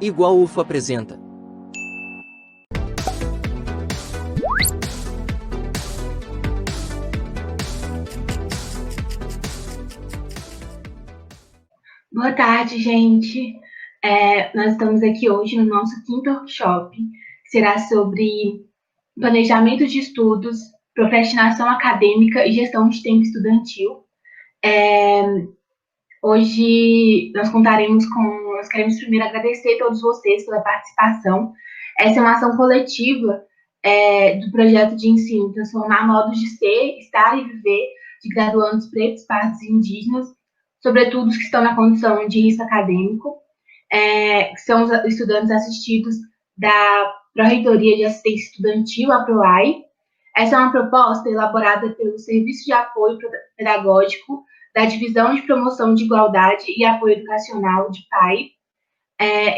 Igual UFO apresenta. Boa tarde, gente. Nós estamos aqui hoje no nosso quinto workshop, que será sobre planejamento de estudos, procrastinação acadêmica e gestão de tempo estudantil. Hoje nós queremos primeiro agradecer a todos vocês pela participação. Essa é uma ação coletiva do projeto de ensino Transformar Modos de Ser, Estar e Viver de graduandos pretos, pardos e indígenas, sobretudo os que estão na condição de risco acadêmico, que são os estudantes assistidos da Pró-Reitoria de Assistência Estudantil, a PROAI. Essa é uma proposta elaborada pelo Serviço de Apoio Pedagógico da Divisão de Promoção de Igualdade e Apoio Educacional de PAI,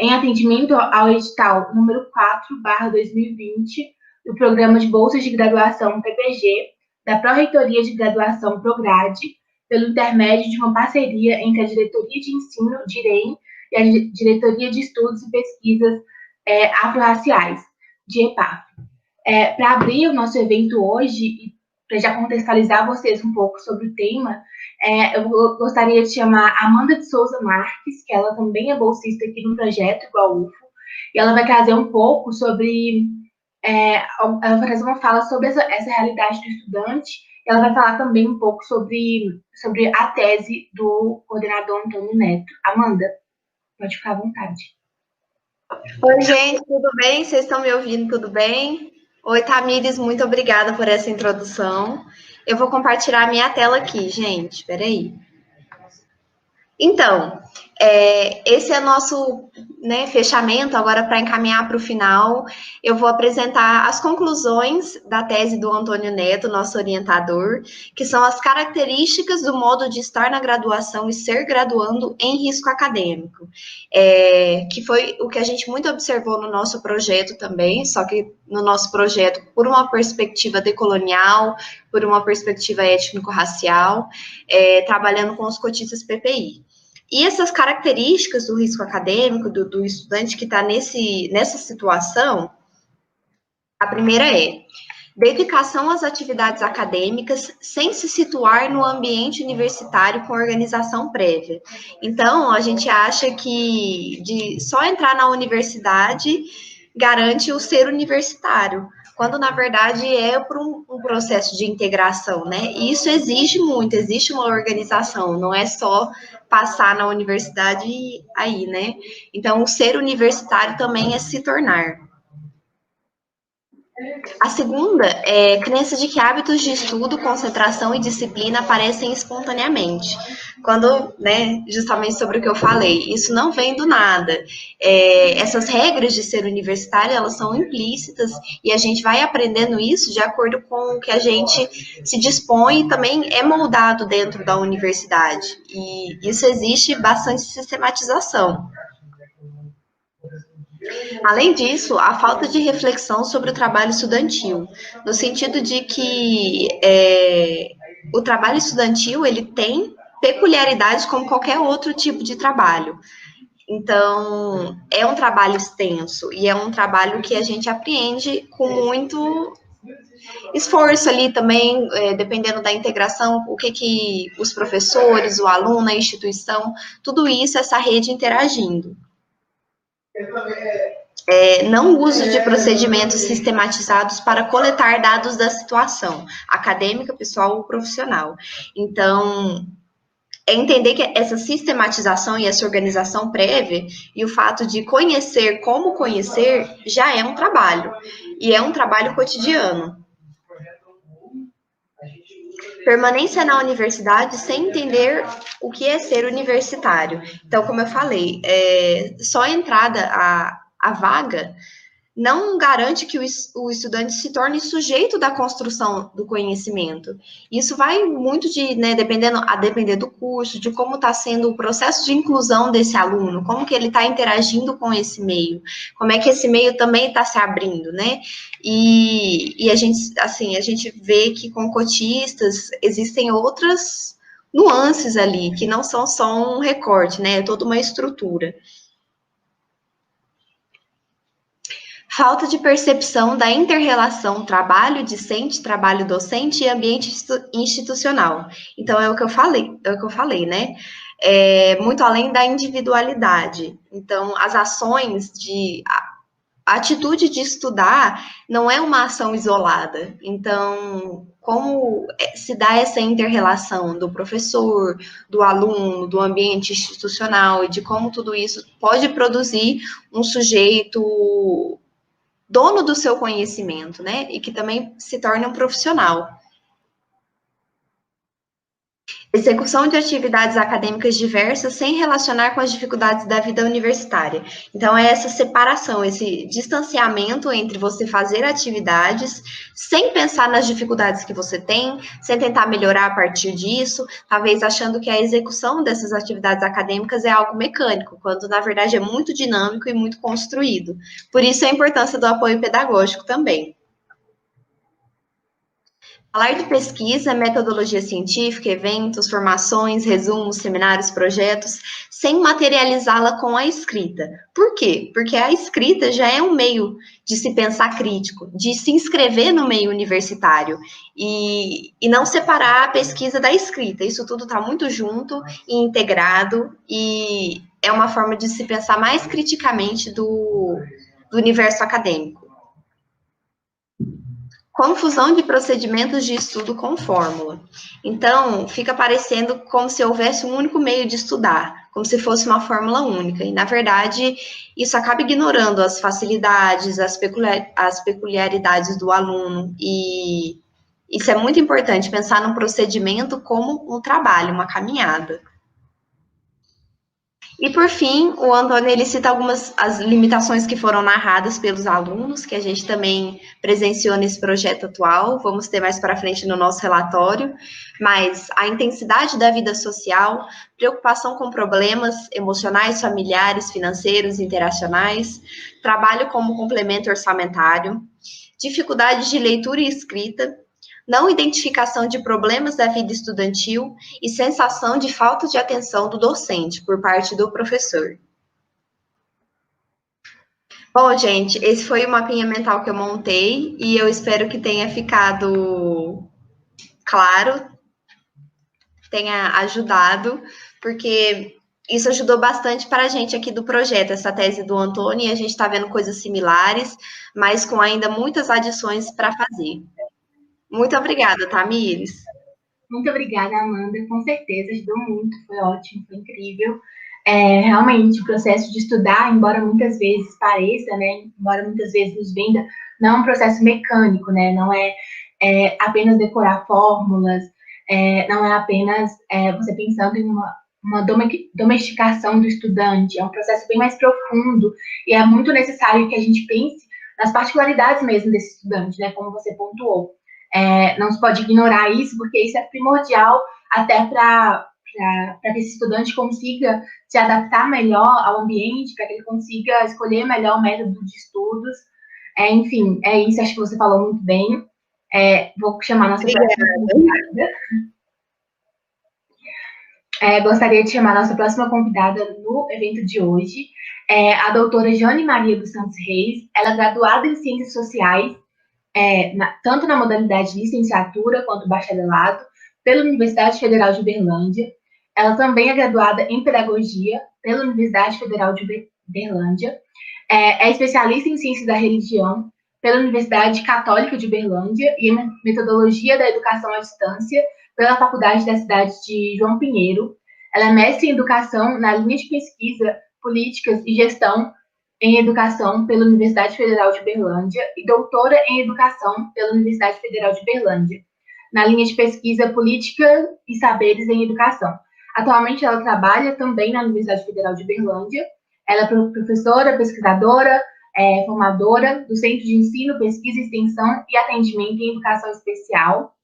em atendimento ao edital número 4/2020 do Programa de Bolsas de Graduação PPG, da Pró-Reitoria de Graduação PROGRADE, pelo intermédio de uma parceria entre a Diretoria de Ensino, DIREM, e a Diretoria de Estudos e Pesquisas Afro-Raciais, de EPAF. Para abrir o nosso evento hoje, e para já contextualizar vocês um pouco sobre o tema, eu gostaria de chamar Amanda de Souza Marques, que ela também é bolsista aqui no projeto Igual UFO, e ela vai trazer um pouco sobre... ela vai fazer uma fala sobre essa realidade do estudante. Ela vai falar também um pouco sobre a tese do coordenador Antônio Neto. Amanda, pode ficar à vontade. Oi, gente, tudo bem? Vocês estão me ouvindo, tudo bem? Oi, Tamires, muito obrigada por essa introdução. Eu vou compartilhar a minha tela aqui, gente, peraí. Então, esse é nosso fechamento. Agora, para encaminhar para o final, eu vou apresentar as conclusões da tese do Antônio Neto, nosso orientador, que são as características do modo de estar na graduação e ser graduando em risco acadêmico, que foi o que a gente muito observou no nosso projeto também, só que no nosso projeto por uma perspectiva decolonial, por uma perspectiva étnico-racial, trabalhando com os cotistas PPI. E essas características do risco acadêmico, do estudante que está nessa situação, a primeira é dedicação às atividades acadêmicas sem se situar no ambiente universitário com organização prévia. Então, a gente acha que de só entrar na universidade garante o ser universitário, quando na verdade é por um processo de integração, né? E isso exige muito, existe uma organização, não é só passar na universidade aí, né? Então, o ser universitário também é se tornar. A segunda é crença de que hábitos de estudo, concentração e disciplina aparecem espontaneamente. Quando, justamente sobre o que eu falei, isso não vem do nada. Essas regras de ser universitário, elas são implícitas e a gente vai aprendendo isso de acordo com o que a gente se dispõe e também é moldado dentro da universidade. E isso existe bastante sistematização. Além disso, a falta de reflexão sobre o trabalho estudantil, no sentido de que o trabalho estudantil ele tem peculiaridades como qualquer outro tipo de trabalho. Então, é um trabalho extenso e é um trabalho que a gente apreende com muito esforço ali também, dependendo da integração, o que os professores, o aluno, a instituição, tudo isso, essa rede interagindo. Não uso de procedimentos sistematizados para coletar dados da situação acadêmica, pessoal ou profissional. Então, entender que essa sistematização e essa organização prévia e o fato de conhecer como conhecer já é um trabalho, e é um trabalho cotidiano. Permanência na universidade sem entender o que é ser universitário. Então, como eu falei, só a entrada a vaga não garante que o estudante se torne sujeito da construção do conhecimento. Isso vai muito depender do curso, de como está sendo o processo de inclusão desse aluno, como que ele está interagindo com esse meio, como é que esse meio também está se abrindo, né? E a gente vê que com cotistas existem outras nuances ali, que não são só um recorte, né? É toda uma estrutura. Falta de percepção da inter-relação trabalho-discente, trabalho-docente e ambiente institucional. Então, é o que eu falei, né? Muito além da individualidade. Então, as ações a atitude de estudar não é uma ação isolada. Então, como se dá essa inter-relação do professor, do aluno, do ambiente institucional e de como tudo isso pode produzir um sujeito dono do seu conhecimento, né? E que também se torne um profissional. Execução de atividades acadêmicas diversas sem relacionar com as dificuldades da vida universitária. Então, é essa separação, esse distanciamento entre você fazer atividades sem pensar nas dificuldades que você tem, sem tentar melhorar a partir disso, talvez achando que a execução dessas atividades acadêmicas é algo mecânico, quando, na verdade, é muito dinâmico e muito construído. Por isso, a importância do apoio pedagógico também. Falar de pesquisa, metodologia científica, eventos, formações, resumos, seminários, projetos, sem materializá-la com a escrita. Por quê? Porque a escrita já é um meio de se pensar crítico, de se inscrever no meio universitário e não separar a pesquisa da escrita. Isso tudo está muito junto e integrado e é uma forma de se pensar mais criticamente do universo acadêmico. Confusão de procedimentos de estudo com fórmula. Então, fica parecendo como se houvesse um único meio de estudar, como se fosse uma fórmula única. E, na verdade, isso acaba ignorando as facilidades, as peculiaridades do aluno. E isso é muito importante, pensar num procedimento como um trabalho, uma caminhada. E, por fim, o Antônio ele cita as limitações que foram narradas pelos alunos, que a gente também presenciou nesse projeto atual, vamos ter mais para frente no nosso relatório, mas a intensidade da vida social, preocupação com problemas emocionais, familiares, financeiros, interacionais, trabalho como complemento orçamentário, dificuldade de leitura e escrita, não identificação de problemas da vida estudantil e sensação de falta de atenção do docente por parte do professor. Bom, gente, esse foi o mapinha mental que eu montei e eu espero que tenha ficado claro, tenha ajudado, porque isso ajudou bastante para a gente aqui do projeto, essa tese do Antônio, e a gente está vendo coisas similares, mas com ainda muitas adições para fazer. Muito obrigada, Tamires. Muito obrigada, Amanda. Com certeza, ajudou muito, foi ótimo, foi incrível. Realmente, o processo de estudar, embora muitas vezes pareça, né, embora muitas vezes nos venda, não é um processo mecânico, né, não é apenas decorar fórmulas, não é apenas você pensando em uma domesticação do estudante, é um processo bem mais profundo e é muito necessário que a gente pense nas particularidades mesmo desse estudante, né, como você pontuou. Não se pode ignorar isso, porque isso é primordial até para que esse estudante consiga se adaptar melhor ao ambiente, para que ele consiga escolher melhor o método de estudos. Enfim, é isso, acho que você falou muito bem. Vou chamar a nossa próxima convidada. Gostaria de chamar a nossa próxima convidada no evento de hoje, a doutora Jane Maria dos Santos Reis. Ela é graduada em Ciências Sociais, tanto na modalidade de licenciatura quanto bacharelado, pela Universidade Federal de Uberlândia. Ela também é graduada em Pedagogia pela Universidade Federal de Uberlândia. É especialista em Ciências da Religião pela Universidade Católica de Uberlândia e em Metodologia da Educação à Distância pela Faculdade da cidade de João Pinheiro. Ela é mestre em Educação na linha de Pesquisa, Políticas e Gestão em Educação pela Universidade Federal de Uberlândia e doutora em Educação pela Universidade Federal de Uberlândia, na linha de pesquisa Política e Saberes em Educação. Atualmente, ela trabalha também na Universidade Federal de Uberlândia. Ela é professora, pesquisadora, formadora do Centro de Ensino, Pesquisa, Extensão e Atendimento em Educação Especial.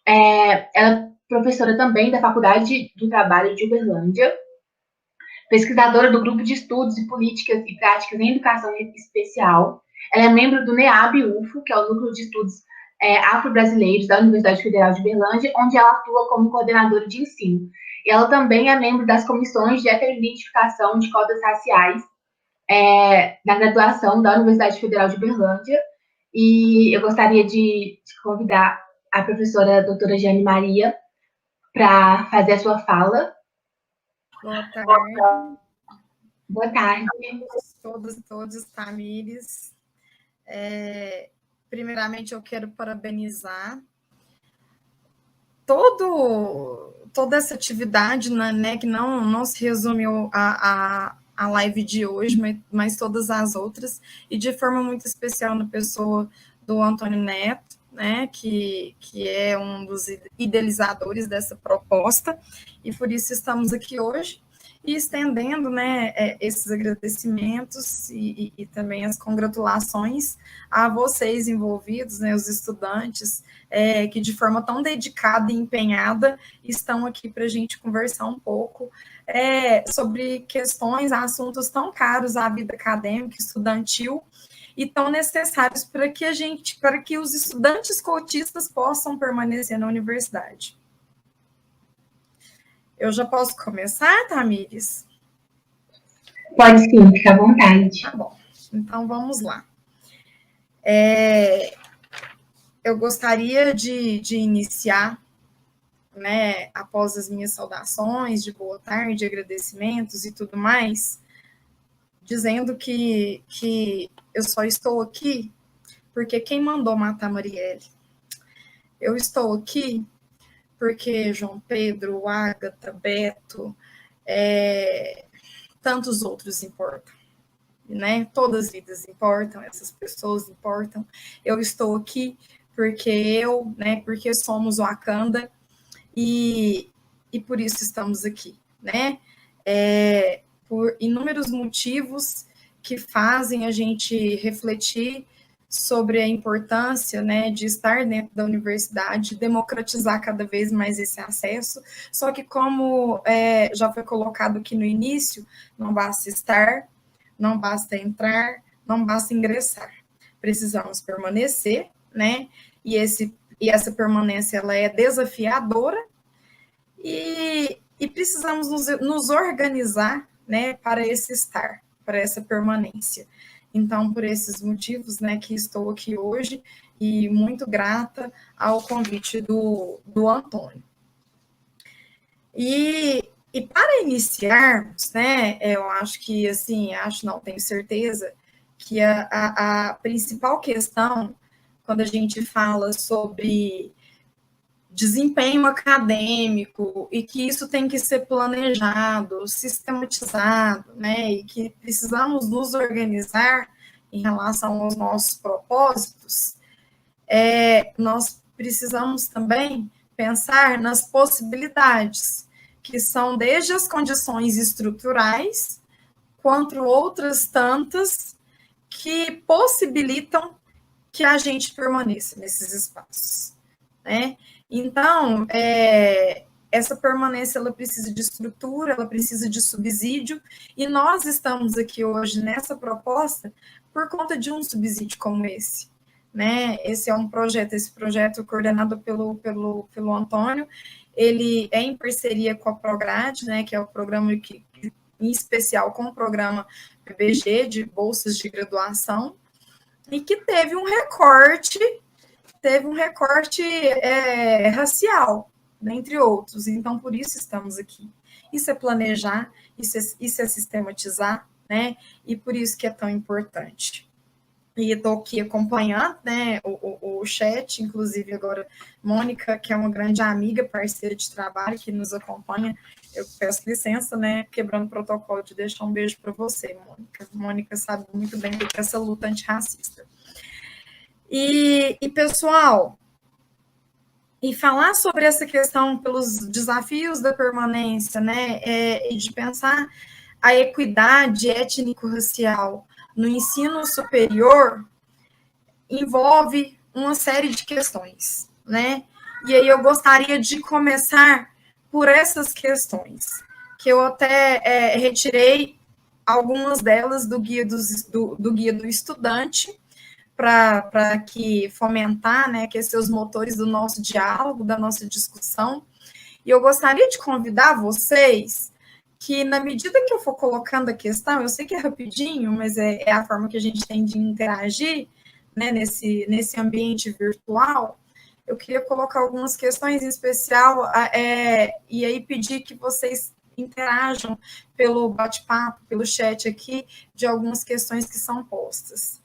Ela é professora também da Faculdade do Trabalho de Uberlândia, pesquisadora do Grupo de Estudos e Políticas e Práticas em Educação Especial. Ela é membro do NEAB-UFO, que é o Núcleo de Estudos Afro-Brasileiros da Universidade Federal de Uberlândia, onde ela atua como coordenadora de ensino. E ela também é membro das comissões de heteroidentificação de cotas raciais da graduação da Universidade Federal de Uberlândia. E eu gostaria de convidar a professora doutora Jane Maria para fazer a sua fala. Boa tarde. Boa tarde. Todos, Tamires. Primeiramente, eu quero parabenizar toda essa atividade, né, que não se resume a live de hoje, mas todas as outras, e de forma muito especial na pessoa do Antônio Neto, né, que é um dos idealizadores dessa proposta, e por isso estamos aqui hoje, e estendendo, né, esses agradecimentos e também as congratulações a vocês envolvidos, né, os estudantes, que de forma tão dedicada e empenhada estão aqui para a gente conversar um pouco sobre questões, assuntos tão caros à vida acadêmica, estudantil, e tão necessários para que os estudantes cotistas possam permanecer na universidade. Eu já posso começar, Tamires? Pode sim, fica à vontade. Tá bom, então vamos lá. Eu gostaria de iniciar, né, após as minhas saudações de boa tarde, agradecimentos e tudo mais, dizendo que eu só estou aqui porque quem mandou matar Marielle? Eu estou aqui porque João Pedro, Ágata, Beto, tantos outros importam, né? Todas as vidas importam, essas pessoas importam. Eu estou aqui porque somos Wakanda e por isso estamos aqui, né? Por inúmeros motivos que fazem a gente refletir sobre a importância, né, de estar dentro da universidade, democratizar cada vez mais esse acesso, só que como já foi colocado aqui no início, não basta estar, não basta entrar, não basta ingressar, precisamos permanecer, né, e essa permanência ela é desafiadora e precisamos nos organizar, né, para esse estar, para essa permanência. Então, por esses motivos, né, que estou aqui hoje e muito grata ao convite do Antônio. E para iniciarmos, né, eu acho que, assim, tenho certeza que a principal questão, quando a gente fala sobre desempenho acadêmico e que isso tem que ser planejado, sistematizado, né, e que precisamos nos organizar em relação aos nossos propósitos, nós precisamos também pensar nas possibilidades, que são desde as condições estruturais, quanto outras tantas que possibilitam que a gente permaneça nesses espaços, né? Então, essa permanência, ela precisa de estrutura, ela precisa de subsídio, e nós estamos aqui hoje nessa proposta por conta de um subsídio como esse, né? Esse projeto coordenado pelo Antônio, ele é em parceria com a Prograde, né, que é o programa em especial com o programa PBG, de bolsas de graduação, e que teve um recorte racial, né, entre outros. Então, por isso estamos aqui. Isso é planejar, isso é sistematizar, né? E por isso que é tão importante. E estou aqui acompanhando, né, o chat, inclusive agora Mônica, que é uma grande amiga, parceira de trabalho, que nos acompanha. Eu peço licença, né, quebrando o protocolo, de deixar um beijo para você, Mônica. Mônica sabe muito bem o que é essa luta antirracista. E pessoal, e falar sobre essa questão pelos desafios da permanência, né, e de pensar a equidade étnico-racial no ensino superior envolve uma série de questões, né? E aí eu gostaria de começar por essas questões, que eu até retirei algumas delas do guia do estudante, para que fomentar, né, aquecer os motores do nosso diálogo, da nossa discussão. E eu gostaria de convidar vocês que na medida que eu for colocando a questão, eu sei que é rapidinho, mas é a forma que a gente tem de interagir, né, nesse ambiente virtual, eu queria colocar algumas questões em especial, e aí pedir que vocês interajam pelo bate-papo, pelo chat aqui, de algumas questões que são postas.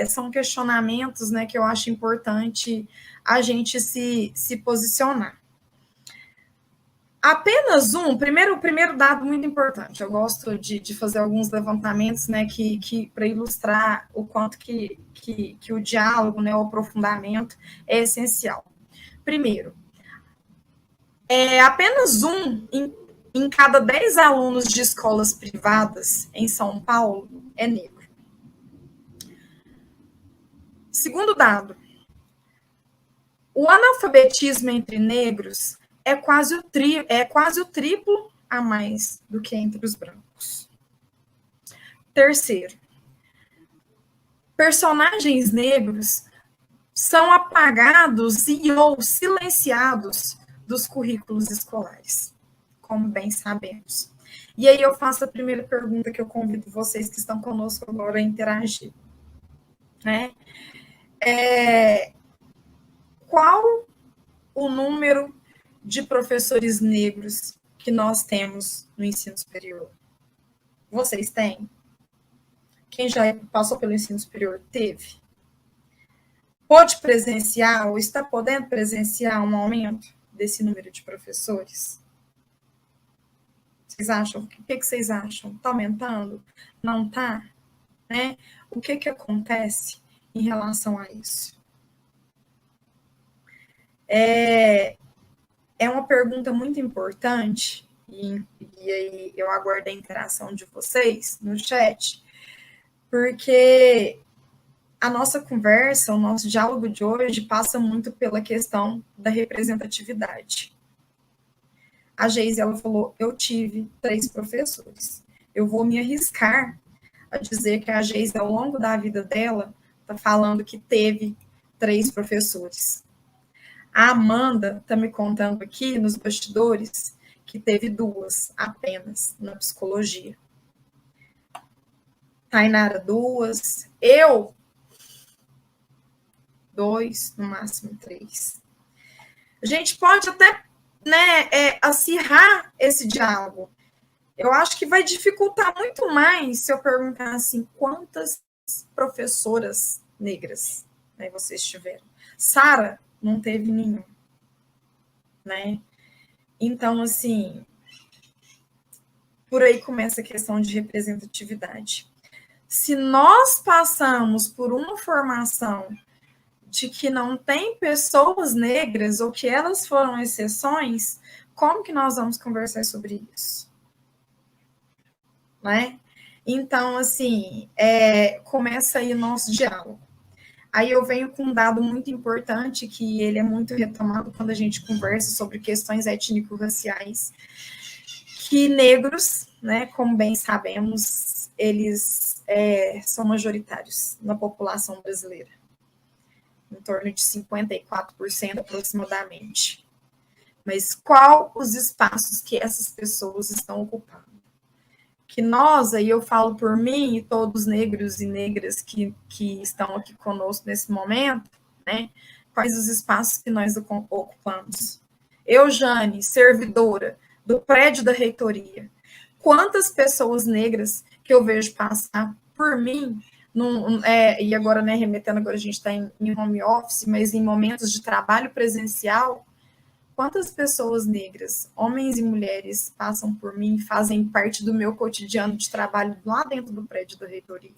São questionamentos, né, que eu acho importante a gente se posicionar. Apenas o primeiro dado muito importante, eu gosto de fazer alguns levantamentos, né, que para ilustrar o quanto que o diálogo, né, o aprofundamento é essencial. Primeiro, apenas em cada 10 alunos de escolas privadas em São Paulo é negro. Segundo dado, o analfabetismo entre negros é quase o triplo a mais do que entre os brancos. Terceiro, personagens negros são apagados ou silenciados dos currículos escolares, como bem sabemos. E aí eu faço a primeira pergunta que eu convido vocês que estão conosco agora a interagir. Né? Qual o número de professores negros que nós temos no ensino superior? Vocês têm? Quem já passou pelo ensino superior teve? Pode presenciar ou está podendo presenciar um aumento desse número de professores? Vocês acham? O que vocês acham? Está aumentando? Não está? Né? O que acontece em relação a isso? É uma pergunta muito importante, e aí eu aguardo a interação de vocês no chat, porque a nossa conversa, o nosso diálogo de hoje passa muito pela questão da representatividade. A Geise, ela falou, eu tive 3 professores. Eu vou me arriscar a dizer que a Geise, ao longo da vida dela, está falando que teve 3 professores. A Amanda está me contando aqui, nos bastidores, que teve 2 apenas na psicologia. Tainara, 2. Eu, 2, no máximo 3. A gente pode até, né, acirrar esse diálogo. Eu acho que vai dificultar muito mais se eu perguntar assim, quantas professoras negras, né, vocês tiveram? Sara não teve nenhum, né? Então, assim, por aí começa a questão de representatividade. Se nós passamos por uma formação de que não tem pessoas negras ou que elas foram exceções, como que nós vamos conversar sobre isso? Né? Então, assim, começa aí o nosso diálogo. Aí eu venho com um dado muito importante, que ele é muito retomado quando a gente conversa sobre questões étnico-raciais, que negros, né, como bem sabemos, eles são majoritários na população brasileira, em torno de 54% aproximadamente. Mas qual os espaços que essas pessoas estão ocupando? Que nós, aí eu falo por mim e todos os negros e negras que estão aqui conosco nesse momento, né? Quais os espaços que nós ocupamos? Eu, Jane, servidora do prédio da reitoria, quantas pessoas negras que eu vejo passar por mim, e agora, né, remetendo, agora a gente está em home office, mas em momentos de trabalho presencial, quantas pessoas negras, homens e mulheres, passam por mim e fazem parte do meu cotidiano de trabalho lá dentro do prédio da reitoria?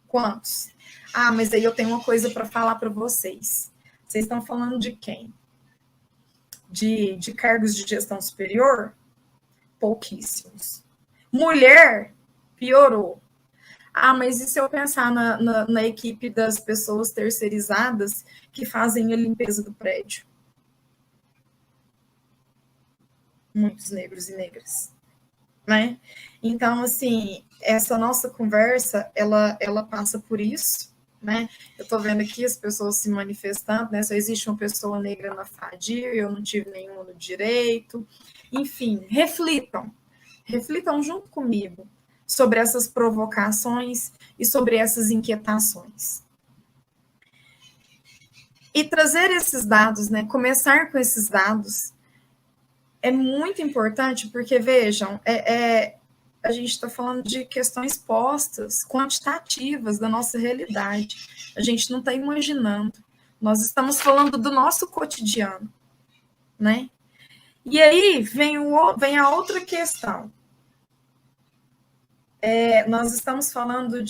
Quantos? Ah, mas aí eu tenho uma coisa para falar para vocês. Vocês estão falando de quem? De cargos de gestão superior? Pouquíssimos. Mulher? Piorou. Ah, mas e se eu pensar na equipe das pessoas terceirizadas que fazem a limpeza do prédio? Muitos negros e negras, né? Então, assim, essa nossa conversa, ela passa por isso, né? Eu tô vendo aqui as pessoas se manifestando, né? Só existe uma pessoa negra na FADIR, eu não tive nenhuma no direito. Enfim, reflitam, reflitam junto comigo sobre essas provocações e sobre essas inquietações. E trazer esses dados, né, começar com esses dados, é muito importante, porque, vejam, a gente está falando de questões postas, quantitativas da nossa realidade. A gente não está imaginando. Nós estamos falando do nosso cotidiano, né? E aí vem a outra questão. Nós estamos falando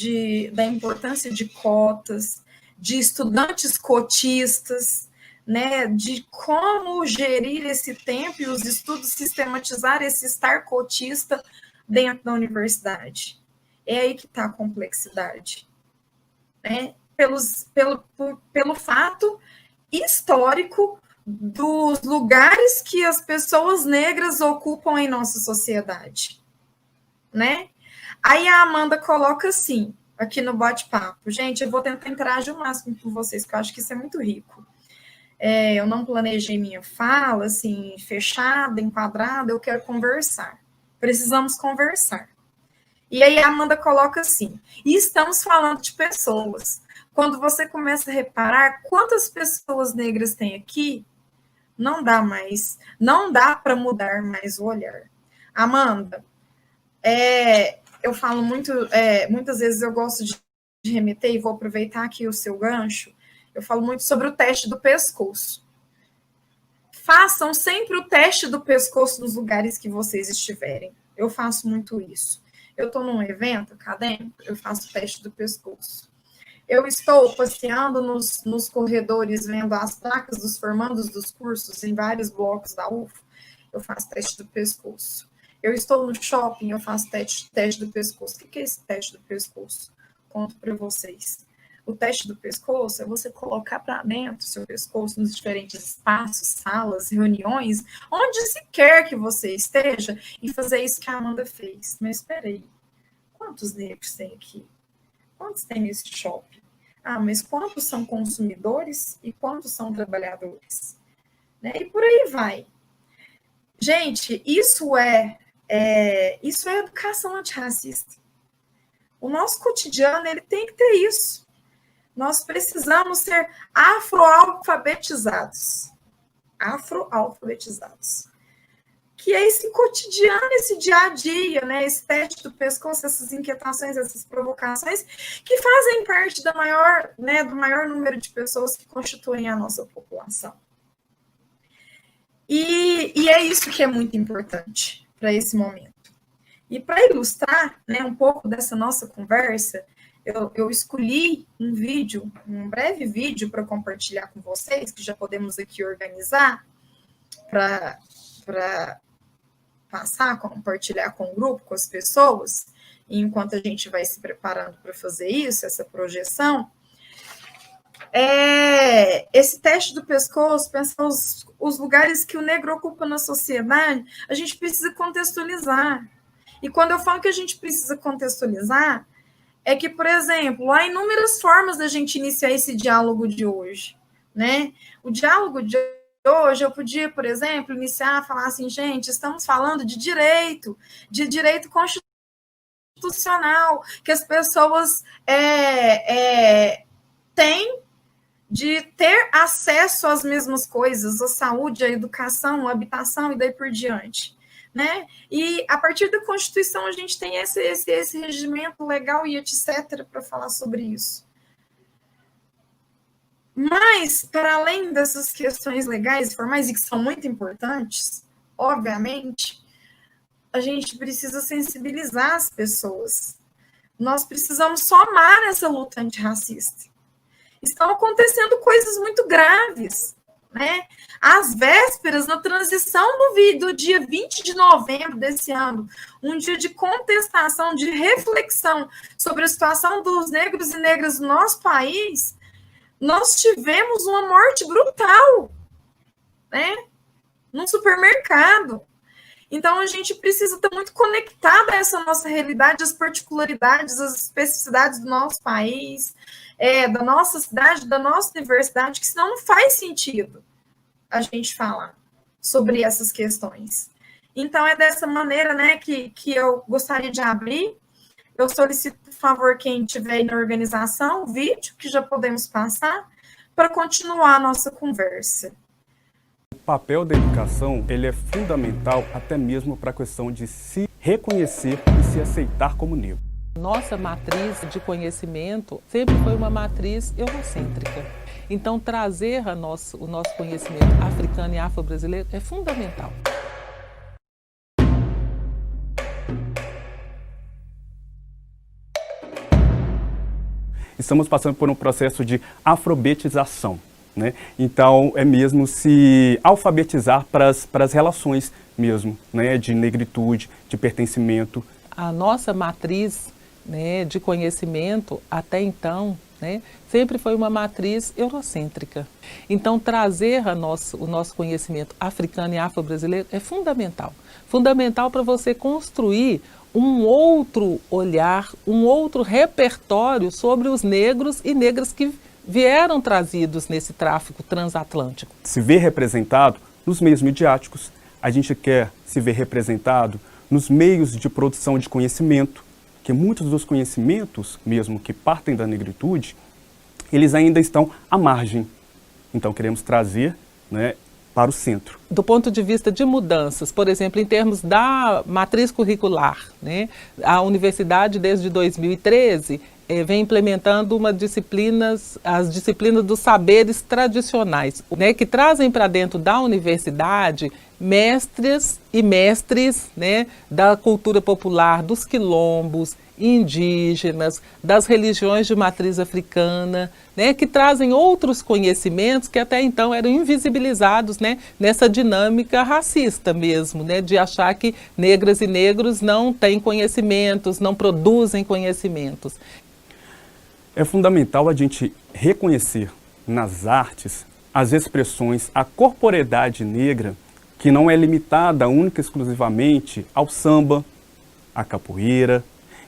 da importância de cotas, de estudantes cotistas, né, de como gerir esse tempo e os estudos, sistematizar esse estar cotista dentro da universidade. É aí que está a complexidade, né? Pelo fato histórico dos lugares que as pessoas negras ocupam em nossa sociedade, né? Aí a Amanda coloca assim, aqui no bate-papo. Gente, eu vou tentar interagir o máximo com vocês, porque eu acho que isso é muito rico. Eu não planejei minha fala, assim, fechada, enquadrada, eu quero conversar. Precisamos conversar. E aí a Amanda coloca assim, e estamos falando de pessoas. Quando você começa a reparar quantas pessoas negras tem aqui, não dá para mudar mais o olhar. Amanda, eu falo muito, muitas vezes eu gosto de remeter, e vou aproveitar aqui o seu gancho, eu falo muito sobre o teste do pescoço. Façam sempre o teste do pescoço nos lugares que vocês estiverem. Eu faço muito isso. Eu estou num evento acadêmico, eu faço o teste do pescoço. Eu estou passeando nos corredores, vendo as placas dos formandos dos cursos em vários blocos da UFO, eu faço teste do pescoço. Eu estou no shopping, eu faço teste do pescoço. O que é esse teste do pescoço? Conto para vocês. O teste do pescoço é você colocar para dentro o seu pescoço nos diferentes espaços, salas, reuniões, onde se quer que você esteja, e fazer isso que a Amanda fez. Mas espera aí, quantos negros tem aqui? Quantos tem nesse shopping? Mas quantos são consumidores e quantos são trabalhadores? Né? E por aí vai. Gente, isso é educação antirracista. O nosso cotidiano, ele tem que ter isso. Nós precisamos ser afroalfabetizados. Afroalfabetizados. Que é esse cotidiano, esse dia a dia, né? Esse teste do pescoço, essas inquietações, essas provocações, que fazem parte do maior número de pessoas que constituem a nossa população. E é isso que é muito importante para esse momento. E para ilustrar, né, um pouco dessa nossa conversa, eu escolhi um breve vídeo para compartilhar com vocês, que já podemos aqui organizar para passar, compartilhar com o grupo, com as pessoas, enquanto a gente vai se preparando para fazer isso, essa projeção. Esse teste do pescoço, pensar os lugares que o negro ocupa na sociedade, a gente precisa contextualizar. E quando eu falo que a gente precisa contextualizar, é que, por exemplo, há inúmeras formas da gente iniciar esse diálogo de hoje, né? O diálogo de hoje, eu podia, por exemplo, iniciar a falar assim, gente, estamos falando de direito constitucional, que as pessoas têm de ter acesso às mesmas coisas, a saúde, a educação, a habitação e daí por diante. Né? E a partir da Constituição a gente tem esse regimento legal e etc. para falar sobre isso. Mas, para além dessas questões legais e formais, e que são muito importantes, obviamente, a gente precisa sensibilizar as pessoas. Nós precisamos somar essa luta antirracista. Estão acontecendo coisas muito graves, né? Às vésperas, na transição do dia 20 de novembro desse ano, um dia de contestação, de reflexão sobre a situação dos negros e negras no nosso país, nós tivemos uma morte brutal, né? Num supermercado. Então, a gente precisa estar muito conectada a essa nossa realidade, as particularidades, as especificidades do nosso país, da nossa cidade, da nossa universidade, que senão não faz sentido a gente falar sobre essas questões. Então, é dessa maneira, né, que eu gostaria de abrir. Eu solicito, por favor, quem estiver aí na organização, o vídeo, que já podemos passar, para continuar a nossa conversa. O papel da educação, ele é fundamental até mesmo para a questão de se reconhecer e se aceitar como negro. Nossa matriz de conhecimento sempre foi uma matriz eurocêntrica. Então, trazer o nosso conhecimento africano e afro-brasileiro é fundamental. Estamos passando por um processo de afrobetização, né? Então, é mesmo se alfabetizar para as relações mesmo, né? De negritude, de pertencimento. A nossa matriz, né, de conhecimento, até então, né, sempre foi uma matriz eurocêntrica. Então, trazer o nosso conhecimento africano e afro-brasileiro é fundamental. Fundamental para você construir um outro olhar, um outro repertório sobre os negros e negras que vieram trazidos nesse tráfico transatlântico. Se ver representado nos meios midiáticos, a gente quer se ver representado nos meios de produção de conhecimento, que muitos dos conhecimentos, mesmo que partem da negritude, eles ainda estão à margem. Então queremos trazer, né, para o centro. Do ponto de vista de mudanças, por exemplo, em termos da matriz curricular, né, a universidade desde 2013 vem implementando as disciplinas dos saberes tradicionais, né, que trazem para dentro da universidade mestres e mestres, né, da cultura popular, dos quilombos, indígenas, das religiões de matriz africana, né, que trazem outros conhecimentos que até então eram invisibilizados, né, nessa dinâmica racista mesmo, né, de achar que negras e negros não têm conhecimentos, não produzem conhecimentos. É fundamental a gente reconhecer nas artes as expressões, a corporeidade negra, que não é limitada única e exclusivamente ao samba, à capoeira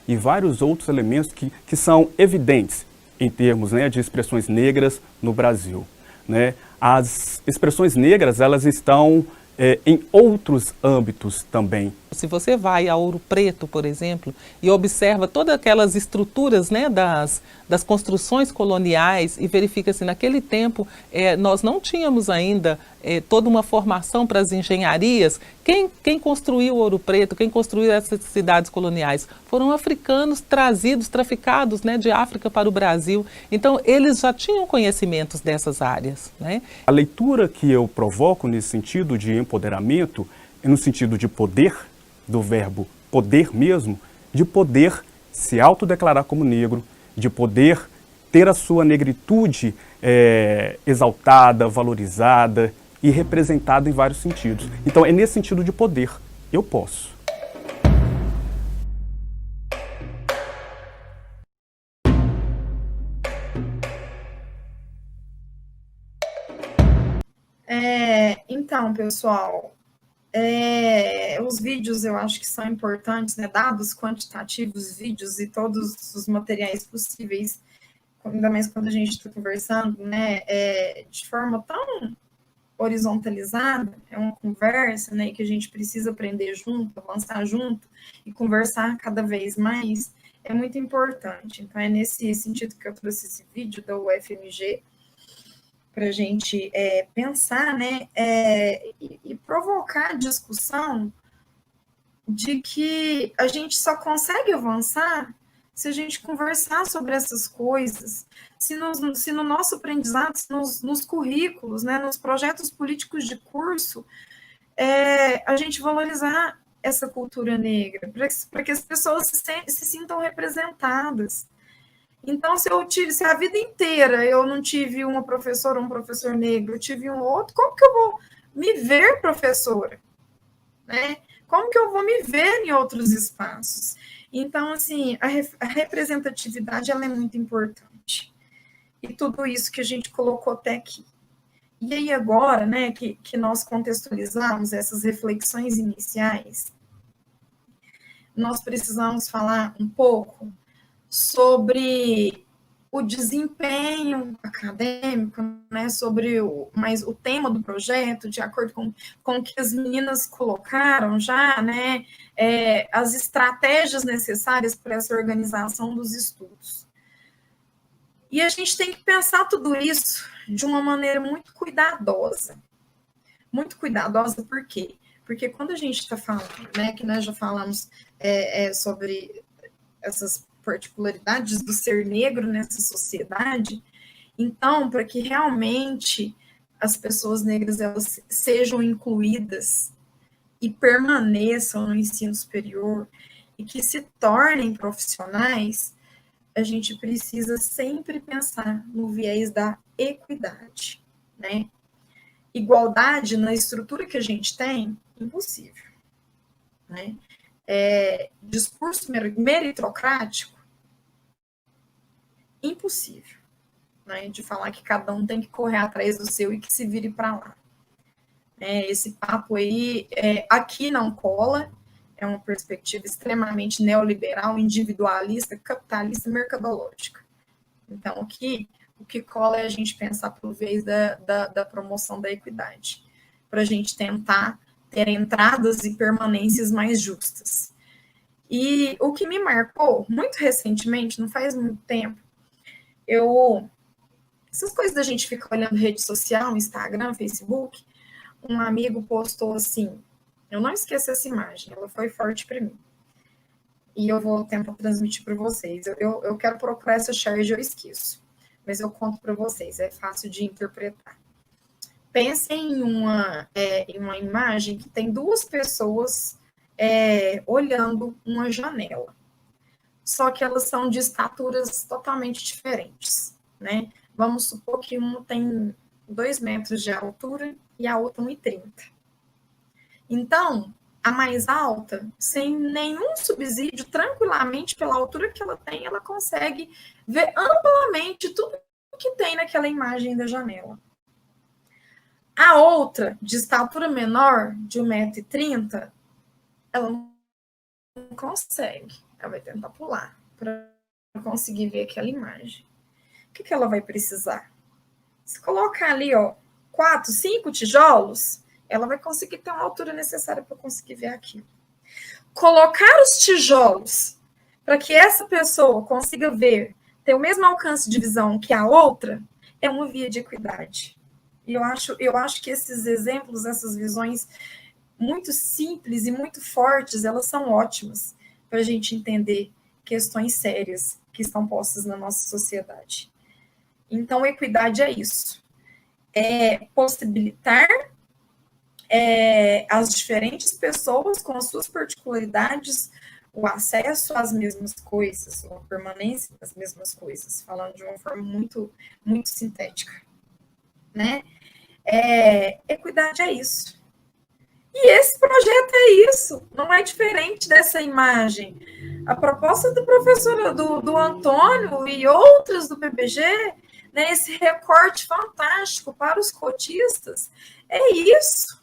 e vários outros elementos que são evidentes em termos, né, de expressões negras no Brasil, né? As expressões negras, elas estão em outros âmbitos também. Se você vai a Ouro Preto, por exemplo, e observa todas aquelas estruturas, né, das construções coloniais e verifica se naquele tempo nós não tínhamos ainda toda uma formação para as engenharias. Quem construiu Ouro Preto, quem construiu essas cidades coloniais? Foram africanos trazidos, traficados, né, de África para o Brasil. Então, eles já tinham conhecimentos dessas áreas, né? A leitura que eu provoco nesse sentido de empoderamento é no sentido de poder, do verbo poder mesmo, de poder se autodeclarar como negro, de poder ter a sua negritude exaltada, valorizada e representada em vários sentidos. Então é nesse sentido de poder, eu posso. Então, pessoal, os vídeos eu acho que são importantes, né? Dados quantitativos, vídeos e todos os materiais possíveis, ainda mais quando a gente está conversando, né? De forma tão horizontalizada, é uma conversa, né? Que a gente precisa aprender junto, avançar junto e conversar cada vez mais, é muito importante. Então, é nesse sentido que eu trouxe esse vídeo da UFMG, para a gente pensar, né, e provocar a discussão de que a gente só consegue avançar se a gente conversar sobre essas coisas, se no nosso aprendizado, se nos currículos, né, nos projetos políticos de curso, a gente valorizar essa cultura negra, para que as pessoas se sintam representadas. Então, se a vida inteira eu não tive uma professora ou um professor negro, eu tive um outro, como que eu vou me ver professora? Né? Como que eu vou me ver em outros espaços? Então, assim, a representatividade ela é muito importante. E tudo isso que a gente colocou até aqui. E aí agora, né, que nós contextualizamos essas reflexões iniciais, nós precisamos falar um pouco sobre o desempenho acadêmico, né, sobre mas o tema do projeto, de acordo com o que as meninas colocaram já, né, as estratégias necessárias para essa organização dos estudos. E a gente tem que pensar tudo isso de uma maneira muito cuidadosa. Muito cuidadosa, por quê? Porque quando a gente está falando, né, que nós já falamos sobre essas particularidades do ser negro nessa sociedade, então, para que realmente as pessoas negras elas sejam incluídas e permaneçam no ensino superior e que se tornem profissionais, a gente precisa sempre pensar no viés da equidade, né? Igualdade na estrutura que a gente tem, impossível, né? Discurso meritocrático, impossível, né? De falar que cada um tem que correr atrás do seu e que se vire para lá. Esse papo aí, aqui não cola, é uma perspectiva extremamente neoliberal, individualista, capitalista, mercadológica. Então, o que cola é a gente pensar por vez da promoção da equidade, para a gente tentar ter entradas e permanências mais justas. E o que me marcou, muito recentemente, não faz muito tempo, essas coisas da gente ficar olhando rede social, Instagram, Facebook, um amigo postou assim, eu não esqueço essa imagem, ela foi forte para mim. E eu vou tentar transmitir para vocês. Eu quero procurar essa charge, eu esqueço. Mas eu conto para vocês, é fácil de interpretar. Pensem em uma imagem que tem duas pessoas olhando uma janela. Só que elas são de estaturas totalmente diferentes, né? Vamos supor que uma tem 2 metros de altura e a outra 1,30. Então, a mais alta, sem nenhum subsídio, tranquilamente, pela altura que ela tem, ela consegue ver amplamente tudo que tem naquela imagem da janela. A outra, de estatura menor, de 1,30 m, ela não consegue. Ela vai tentar pular para conseguir ver aquela imagem. O que ela vai precisar? Se colocar ali, 4, 5 tijolos, ela vai conseguir ter uma altura necessária para conseguir ver aquilo. Colocar os tijolos para que essa pessoa consiga ver, ter o mesmo alcance de visão que a outra, é uma via de equidade. E eu acho que esses exemplos, essas visões muito simples e muito fortes, elas são ótimas para a gente entender questões sérias que estão postas na nossa sociedade. Então, equidade é isso. É possibilitar as diferentes pessoas com as suas particularidades o acesso às mesmas coisas, ou a permanência das mesmas coisas, falando de uma forma muito, muito sintética, né? Equidade é isso. E esse projeto é isso, não é diferente dessa imagem. A proposta do professor, do Antônio e outras do PBG, né, esse recorte fantástico para os cotistas, é isso.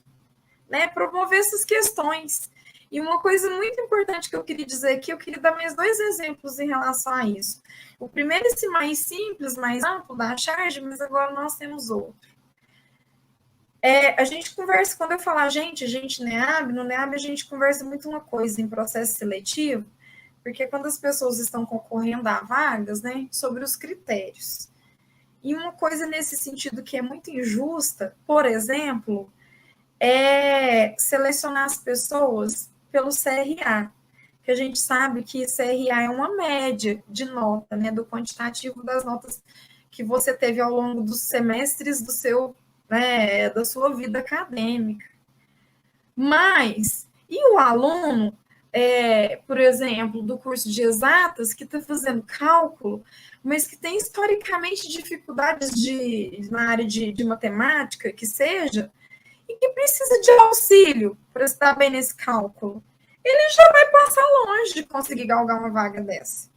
Né, promover essas questões. E uma coisa muito importante que eu queria dizer aqui, eu queria dar mais 2 exemplos em relação a isso. O primeiro, esse mais simples, mais amplo da charge, mas agora nós temos outro. A gente conversa, quando eu falar no NEAB a gente conversa muito uma coisa em processo seletivo, porque quando as pessoas estão concorrendo a vagas, né, sobre os critérios. E uma coisa nesse sentido que é muito injusta, por exemplo, selecionar as pessoas pelo CRA, que a gente sabe que CRA é uma média de nota, né, do quantitativo das notas que você teve ao longo dos semestres da sua vida acadêmica. Mas, e o aluno, por exemplo, do curso de exatas, que está fazendo cálculo, mas que tem historicamente dificuldades na área de matemática, que seja, e que precisa de auxílio para estar bem nesse cálculo, ele já vai passar longe de conseguir galgar uma vaga dessa.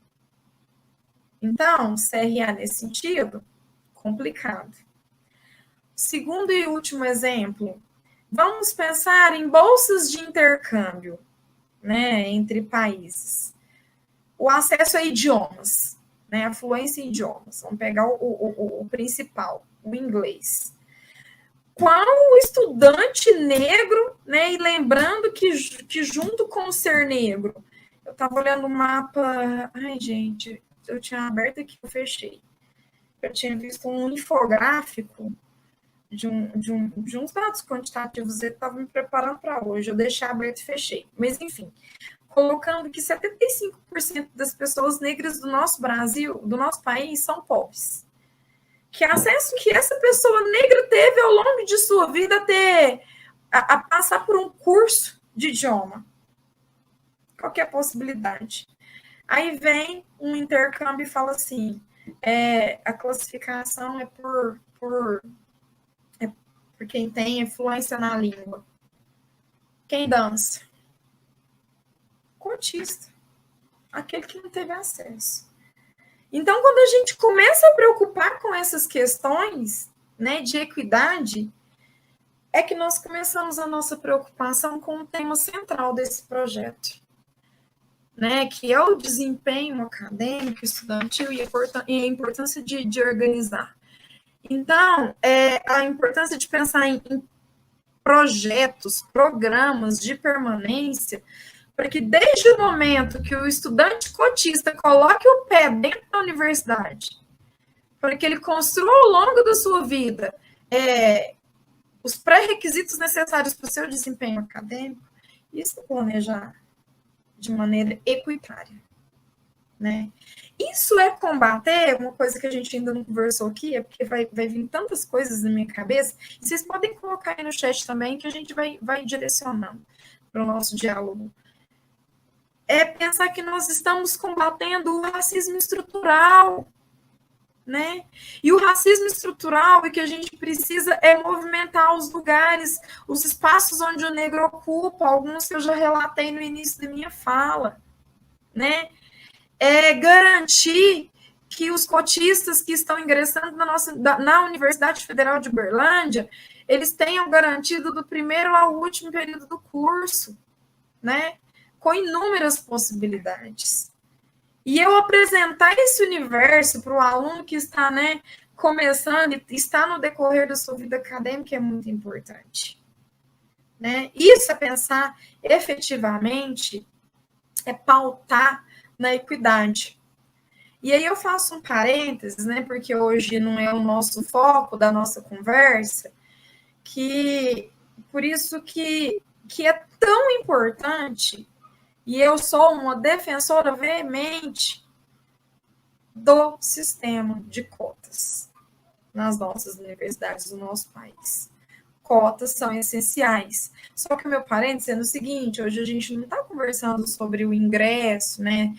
Então, CRA nesse sentido, complicado. Segundo e último exemplo, vamos pensar em bolsas de intercâmbio, né, entre países. O acesso a idiomas, né? A fluência em idiomas. Vamos pegar o principal, o inglês. Qual o estudante negro, né? E lembrando que junto com o ser negro, eu estava olhando o mapa. Ai, gente, eu tinha aberto aqui, eu fechei. Eu tinha visto um infográfico de uns dados quantitativos, eu estava me preparando para hoje, eu deixei aberto e fechei. Mas, enfim, colocando que 75% das pessoas negras do nosso Brasil, do nosso país, são pobres. Que acesso que essa pessoa negra teve ao longo de sua vida a passar por um curso de idioma? Qual que é a possibilidade? Aí vem um intercâmbio e fala assim, a classificação é por quem tem influência na língua. Quem dança? Cotista. Aquele que não teve acesso. Então, quando a gente começa a preocupar com essas questões, né, de equidade, é que nós começamos a nossa preocupação com o tema central desse projeto, né, que é o desempenho acadêmico, estudantil e a importância de organizar. Então, a importância de pensar em projetos, programas de permanência, para que desde o momento que o estudante cotista coloque o pé dentro da universidade, para que ele construa ao longo da sua vida os pré-requisitos necessários para o seu desempenho acadêmico, isso é planejar de maneira equitária, né? Isso é combater uma coisa que a gente ainda não conversou aqui, é porque vai vir tantas coisas na minha cabeça, e vocês podem colocar aí no chat também, que a gente vai direcionando para o nosso diálogo. É pensar que nós estamos combatendo o racismo estrutural, né? E o racismo estrutural, e que a gente precisa movimentar os lugares, os espaços onde o negro ocupa, alguns que eu já relatei no início da minha fala, né? Garantir que os cotistas que estão ingressando na Universidade Federal de Uberlândia, eles tenham garantido do primeiro ao último período do curso, né? Com inúmeras possibilidades. E eu apresentar esse universo para o aluno que está, né, começando e está no decorrer da sua vida acadêmica é muito importante, né? Isso é pensar efetivamente, pautar na equidade. E aí eu faço um parênteses, né, porque hoje não é o nosso foco da nossa conversa, por isso que é tão importante. E eu sou uma defensora veemente do sistema de cotas nas nossas universidades do nosso país. Cotas são essenciais. Só que o meu parênteses é no seguinte, hoje a gente não está conversando sobre o ingresso, né?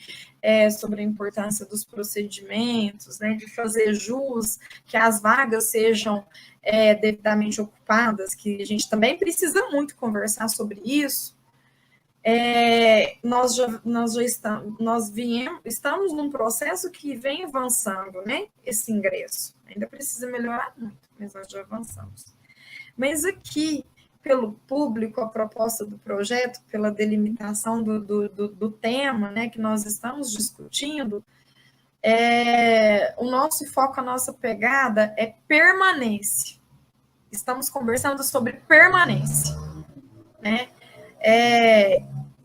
Sobre a importância dos procedimentos, né? De fazer jus, que as vagas sejam devidamente ocupadas, que a gente também precisa muito conversar sobre isso. Estamos num processo que vem avançando, né? Esse ingresso. Ainda precisa melhorar muito, mas nós já avançamos. Mas aqui, pelo público, a proposta do projeto, pela delimitação do tema, né, que nós estamos discutindo, o nosso foco, a nossa pegada é permanência. Estamos conversando sobre permanência, né?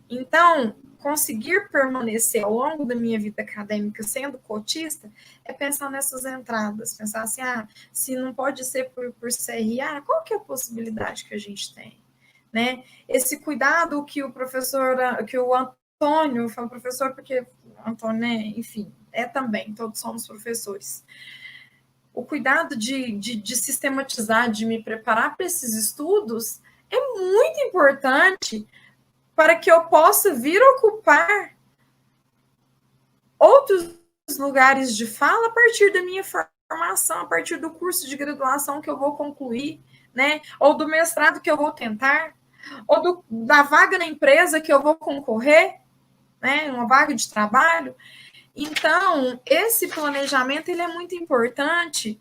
Então, conseguir permanecer ao longo da minha vida acadêmica sendo cotista é pensar nessas entradas, pensar assim, se não pode ser por CRA, qual que é a possibilidade que a gente tem, né? Esse cuidado que o Antônio, eu falo professor porque o Antônio, né, enfim, também, todos somos professores. O cuidado de sistematizar, de me preparar para esses estudos é muito importante para que eu possa vir ocupar outros lugares de fala a partir da minha formação, a partir do curso de graduação que eu vou concluir, né? Ou do mestrado que eu vou tentar, ou da vaga na empresa que eu vou concorrer, né? Uma vaga de trabalho. Então, esse planejamento ele é muito importante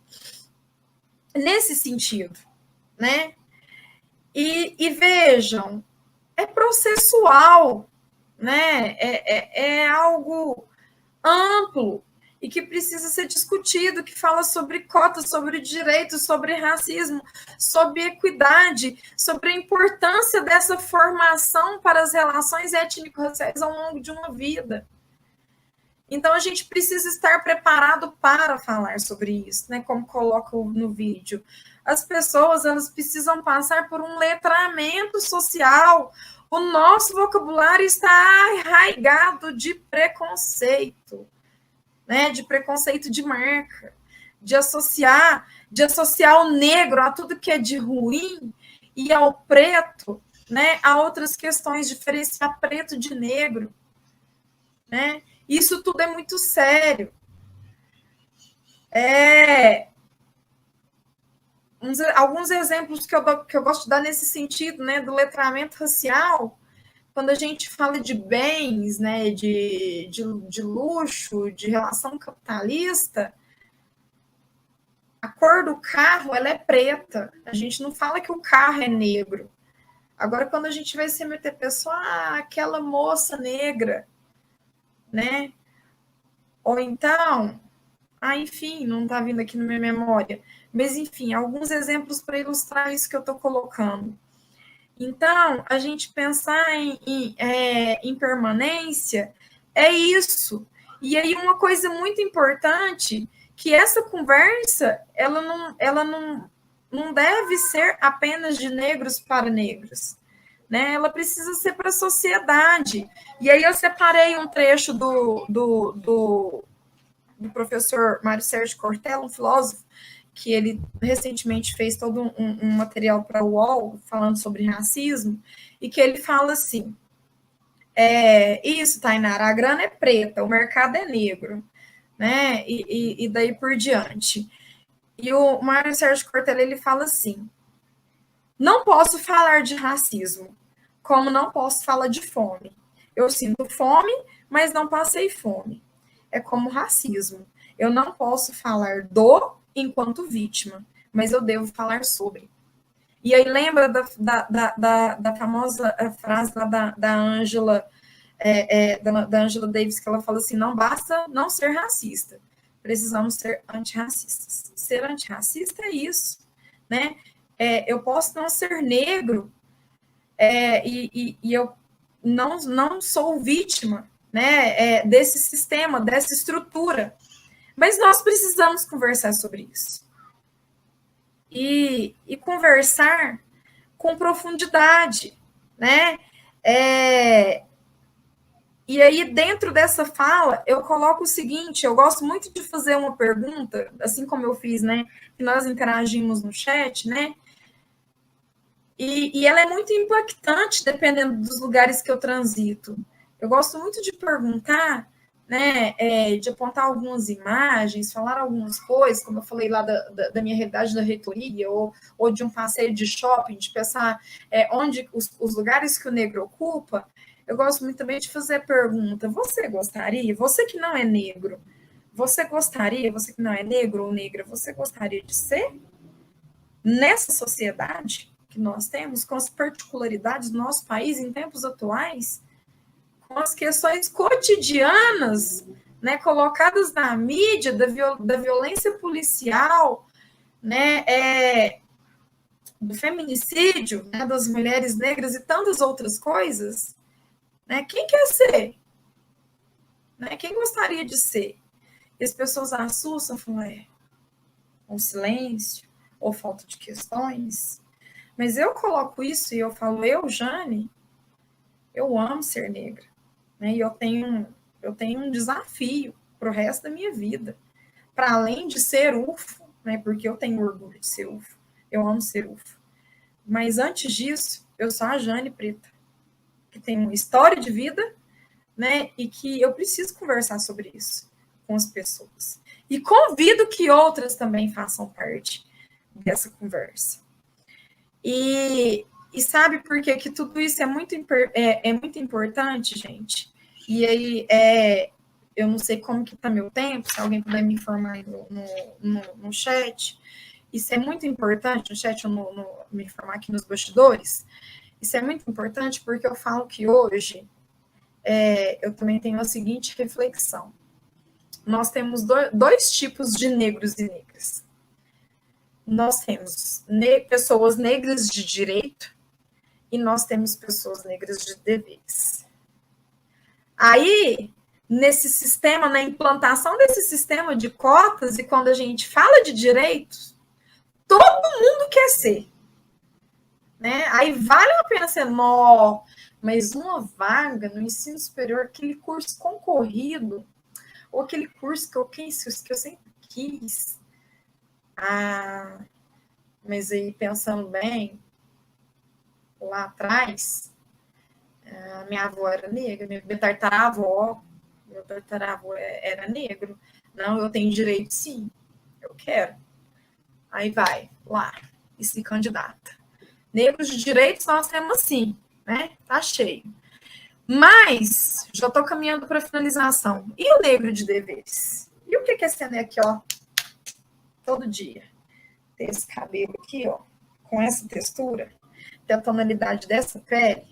nesse sentido, né? E vejam, é processual, né? É algo amplo. e que precisa ser discutido, que fala sobre cotas, sobre direitos, sobre racismo, sobre equidade, sobre a importância dessa formação para as relações étnico-raciais ao longo de uma vida. Então, a gente precisa estar preparado para falar sobre isso, né? Como coloco no vídeo. As pessoas, elas precisam passar por um letramento social. O nosso vocabulário está arraigado de preconceito, né? De preconceito de marca, de associar o negro a tudo que é de ruim e ao preto, né? A outras questões, diferenciar preto de negro, né? Isso tudo é muito sério. Alguns exemplos que eu gosto de dar nesse sentido, né, do letramento racial, quando a gente fala de bens, né, de luxo, de relação capitalista, a cor do carro, ela é preta. A gente não fala que o carro é negro. Agora, quando a gente vai se meter pessoa, aquela moça negra, né? Ou então, enfim, não está vindo aqui na minha memória. Mas, enfim, alguns exemplos para ilustrar isso que eu estou colocando. Então, a gente pensar em permanência é isso. E aí, uma coisa muito importante, que essa conversa, ela não deve ser apenas de negros para negros, né? Ela precisa ser para a sociedade. E aí eu separei um trecho do professor Mário Sérgio Cortella, um filósofo, que ele recentemente fez todo um material para o UOL falando sobre racismo, e que ele fala assim, isso, Tainara, a grana é preta, o mercado é negro, né? E daí por diante. E o Mário Sérgio Cortella, ele fala assim, não posso falar de racismo, como não posso falar de fome. Eu sinto fome, mas não passei fome. É como racismo. Eu não posso falar do enquanto vítima, mas eu devo falar sobre. E aí lembra da famosa frase lá da Angela, da Angela Davis, que ela fala assim, não basta não ser racista, precisamos ser antirracistas. Ser antirracista é isso, né? Eu posso não ser negro e eu não sou vítima, né, desse sistema, dessa estrutura, mas nós precisamos conversar sobre isso. E conversar com profundidade, né? E aí, dentro dessa fala, eu coloco o seguinte, eu gosto muito de fazer uma pergunta, assim como eu fiz, né? Que nós interagimos no chat, né? E ela é muito impactante, dependendo dos lugares que eu transito. Eu gosto muito de perguntar, né, de apontar algumas imagens, falar algumas coisas, como eu falei lá da minha realidade da reitoria, ou de um passeio de shopping, de pensar onde os lugares que o negro ocupa. Eu gosto muito também de fazer a pergunta, você gostaria, você que não é negro, você gostaria, você que não é negro ou negra, você gostaria de ser nessa sociedade que nós temos, com as particularidades do nosso país em tempos atuais, com as questões cotidianas, né, colocadas na mídia, da violência policial, né, do feminicídio, né, das mulheres negras e tantas outras coisas, né, quem quer ser? Né, quem gostaria de ser? E as pessoas assustam, falam, ou silêncio, ou falta de questões. Mas eu coloco isso e eu falo, Jane, eu amo ser negra, né? E eu tenho um desafio para o resto da minha vida, para além de ser UFO, né? Porque eu tenho orgulho de ser UFO, eu amo ser UFO. Mas antes disso, eu sou a Jane preta, que tem uma história de vida, né? E que eu preciso conversar sobre isso com as pessoas. E convido que outras também façam parte dessa conversa. E sabe por quê? Que tudo isso é muito importante, gente? E aí, eu não sei como que está meu tempo, se alguém puder me informar no chat. Isso é muito importante, no chat, me informar aqui nos bastidores. Isso é muito importante porque eu falo que hoje eu também tenho a seguinte reflexão. nós temos dois tipos de negros e negras. Nós temos pessoas negras de direito e nós temos pessoas negras de deveres. Aí, nesse sistema, na implantação desse sistema de cotas, e quando a gente fala de direitos, todo mundo quer ser. Né? Aí vale a pena ser, mas uma vaga no ensino superior, aquele curso concorrido, ou aquele curso que eu sempre quis. Mas aí, pensando bem, lá atrás, minha avó era negra, meu tataravô era negro. Não, eu tenho direito, sim, eu quero. Aí vai lá e se candidata. Negros de direitos nós temos sim, né? Tá cheio. Mas, já estou caminhando para a finalização. E o negro de deveres? E o que é ser aqui, ó, todo dia? Ter esse cabelo aqui, ó, com essa textura, ter a tonalidade dessa pele,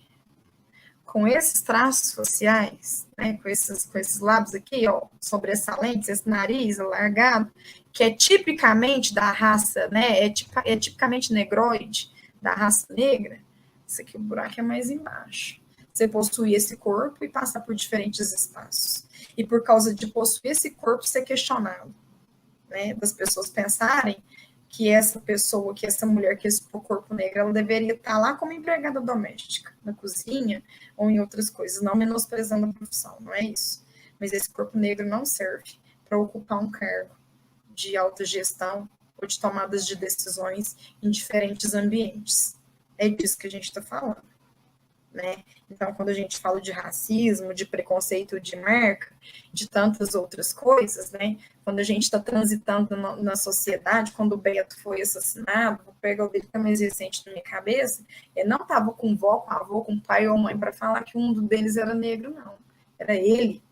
com esses traços faciais, né, com esses lábios aqui, ó, sobressalentes, esse nariz alargado, que é tipicamente da raça, né, é tipicamente negroide, da raça negra. Isso aqui, o buraco é mais embaixo. Você possuir esse corpo e passar por diferentes espaços. E por causa de possuir esse corpo, ser questionado, né, das pessoas pensarem que essa pessoa, que essa mulher, que esse corpo negro, ela deveria estar lá como empregada doméstica, na cozinha ou em outras coisas, não menosprezando a profissão, não é isso. Mas esse corpo negro não serve para ocupar um cargo de autogestão ou de tomadas de decisões em diferentes ambientes. É disso que a gente está falando, né? Então, quando a gente fala de racismo, de preconceito de marca, de tantas outras coisas, né? Quando a gente está transitando na sociedade, quando o Beto foi assassinado, vou pegar o dele que é mais recente na minha cabeça, ele não estava com vó, com avô, com pai ou mãe para falar que um deles era negro, não. Era ele.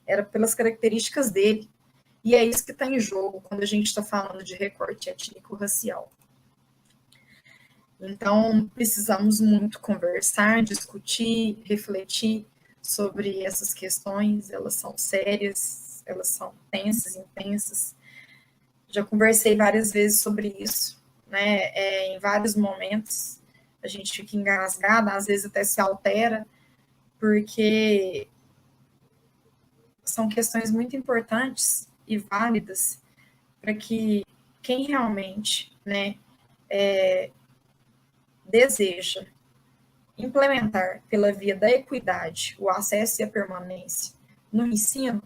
Era pelas características dele. E é isso que está em jogo quando a gente está falando de recorte étnico-racial. Então, precisamos muito conversar, discutir, refletir sobre essas questões. Elas são sérias, elas são tensas, intensas. Já conversei várias vezes sobre isso, né? Em vários momentos a gente fica engasgada, às vezes até se altera, porque são questões muito importantes e válidas para que quem realmente, né, deseja implementar pela via da equidade o acesso e a permanência no ensino,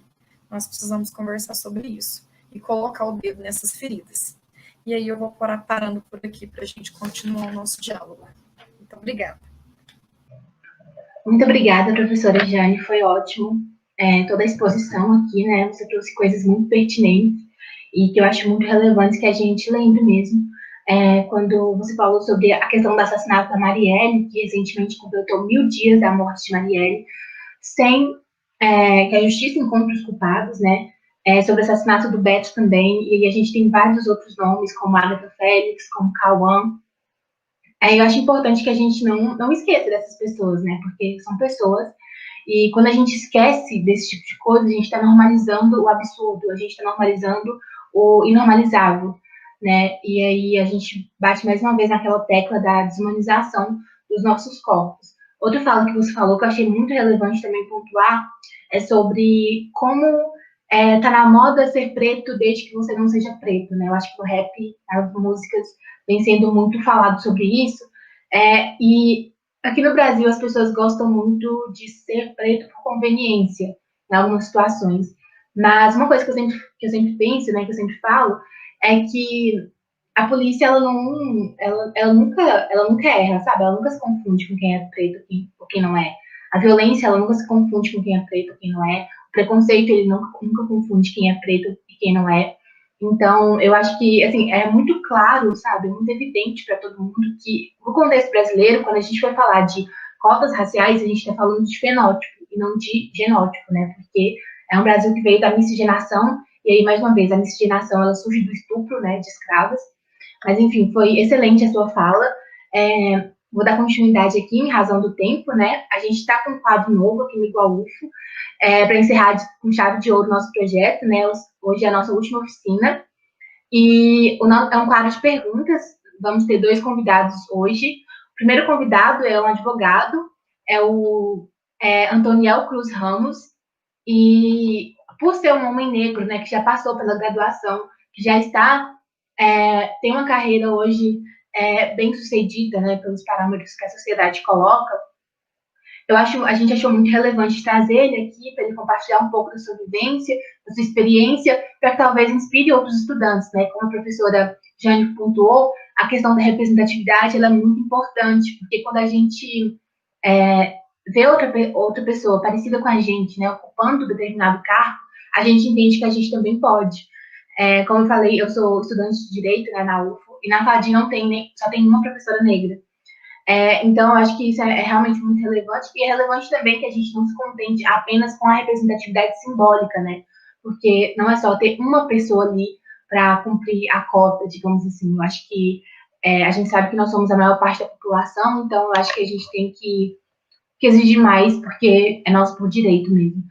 nós precisamos conversar sobre isso e colocar o dedo nessas feridas. E aí eu vou parando por aqui para a gente continuar o nosso diálogo. Muito obrigada. Muito obrigada, professora Jane, foi ótimo. Toda a exposição aqui, né, você trouxe coisas muito pertinentes e que eu acho muito relevantes que a gente lembre mesmo. Quando você falou sobre a questão do assassinato da Marielle, que recentemente completou 1000 dias da morte de Marielle, sem que a justiça encontre os culpados, né? Sobre o assassinato do Beto também, e a gente tem vários outros nomes, como Agatha Félix, como Cauã. Eu acho importante que a gente não esqueça dessas pessoas, né? Porque são pessoas, e quando a gente esquece desse tipo de coisa, a gente está normalizando o absurdo, a gente está normalizando o inormalizável, né? E aí a gente bate mais uma vez naquela tecla da desumanização dos nossos corpos. Outra fala que você falou, que eu achei muito relevante também pontuar, é sobre como tá na moda ser preto desde que você não seja preto, né? Eu acho que o rap, as músicas, vem sendo muito falado sobre isso. E aqui no Brasil as pessoas gostam muito de ser preto por conveniência, em algumas situações. Mas uma coisa que eu sempre penso, né, que eu sempre falo, é que a polícia, ela nunca erra, sabe? Ela nunca se confunde com quem é preto ou quem não é. A violência, ela nunca se confunde com quem é preto ou quem não é. O preconceito, ele nunca confunde quem é preto e quem não é. Então, eu acho que, assim, é muito claro, sabe? Muito evidente para todo mundo que, no contexto brasileiro, quando a gente vai falar de cotas raciais, a gente está falando de fenótipo e não de genótipo, né? Porque é um Brasil que veio da miscigenação, e aí, mais uma vez, a miscigenação, ela surge do estupro, né, de escravas. Mas, enfim, foi excelente a sua fala. Vou dar continuidade aqui em razão do tempo, né? A gente está com um quadro novo aqui no Igual UFO, para encerrar com chave de ouro o nosso projeto, né? Hoje é a nossa última oficina. E é um quadro de perguntas. Vamos ter 2 convidados hoje. O primeiro convidado é um advogado, é o Antoniel Cruz Ramos. E por ser um homem negro, né, que já passou pela graduação, que já tem uma carreira hoje bem sucedida, né, pelos parâmetros que a sociedade coloca, a gente achou muito relevante trazer ele aqui para ele compartilhar um pouco da sua vivência, da sua experiência, para que talvez inspire outros estudantes, né? Como a professora Jane pontuou, a questão da representatividade ela é muito importante, porque quando a gente vê outra pessoa parecida com a gente, né, ocupando determinado cargo, a gente entende que a gente também pode. Como eu falei, eu sou estudante de Direito, né, na UFO, e na FAD só tem uma professora negra. Então, eu acho que isso é realmente muito relevante, e é relevante também que a gente não se contente apenas com a representatividade simbólica, né? Porque não é só ter uma pessoa ali para cumprir a cota, digamos assim. Eu acho que a gente sabe que nós somos a maior parte da população, então eu acho que a gente tem que exigir mais, porque é nosso por direito mesmo.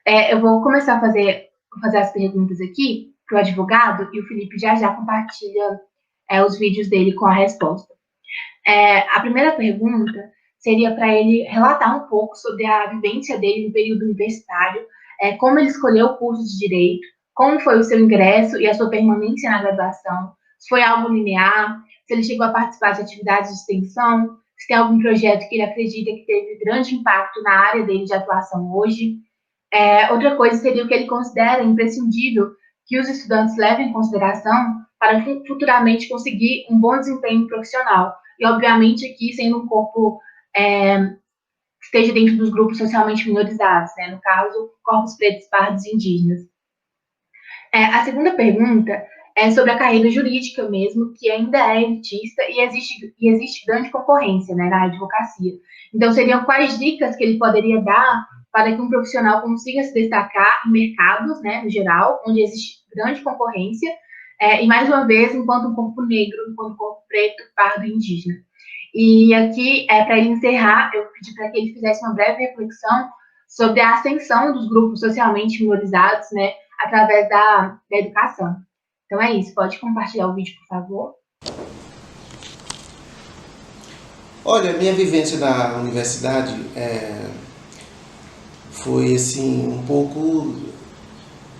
Eu vou começar a fazer as perguntas aqui para o advogado, e o Felipe já compartilha os vídeos dele com a resposta. A primeira pergunta seria para ele relatar um pouco sobre a vivência dele no período universitário, como ele escolheu o curso de Direito, como foi o seu ingresso e a sua permanência na graduação, se foi algo linear, se ele chegou a participar de atividades de extensão, se tem algum projeto que ele acredita que teve grande impacto na área dele de atuação hoje. Outra coisa seria o que ele considera imprescindível que os estudantes levem em consideração para futuramente conseguir um bom desempenho profissional. E, obviamente, aqui sendo um corpo que esteja dentro dos grupos socialmente minorizados, né? No caso, corpos pretos, pardos e indígenas. A segunda pergunta é sobre a carreira jurídica mesmo, que ainda é elitista e existe grande concorrência, né, na advocacia. Então, seriam quais dicas que ele poderia dar para que um profissional consiga se destacar em mercados, né, no geral, onde existe grande concorrência, e, mais uma vez, enquanto um corpo negro, enquanto um corpo preto, pardo e indígena. E aqui, para ele encerrar, eu pedi para que ele fizesse uma breve reflexão sobre a ascensão dos grupos socialmente minorizados, né, através da educação. Então é isso, pode compartilhar o vídeo, por favor? Olha, minha vivência na universidade foi, assim, um pouco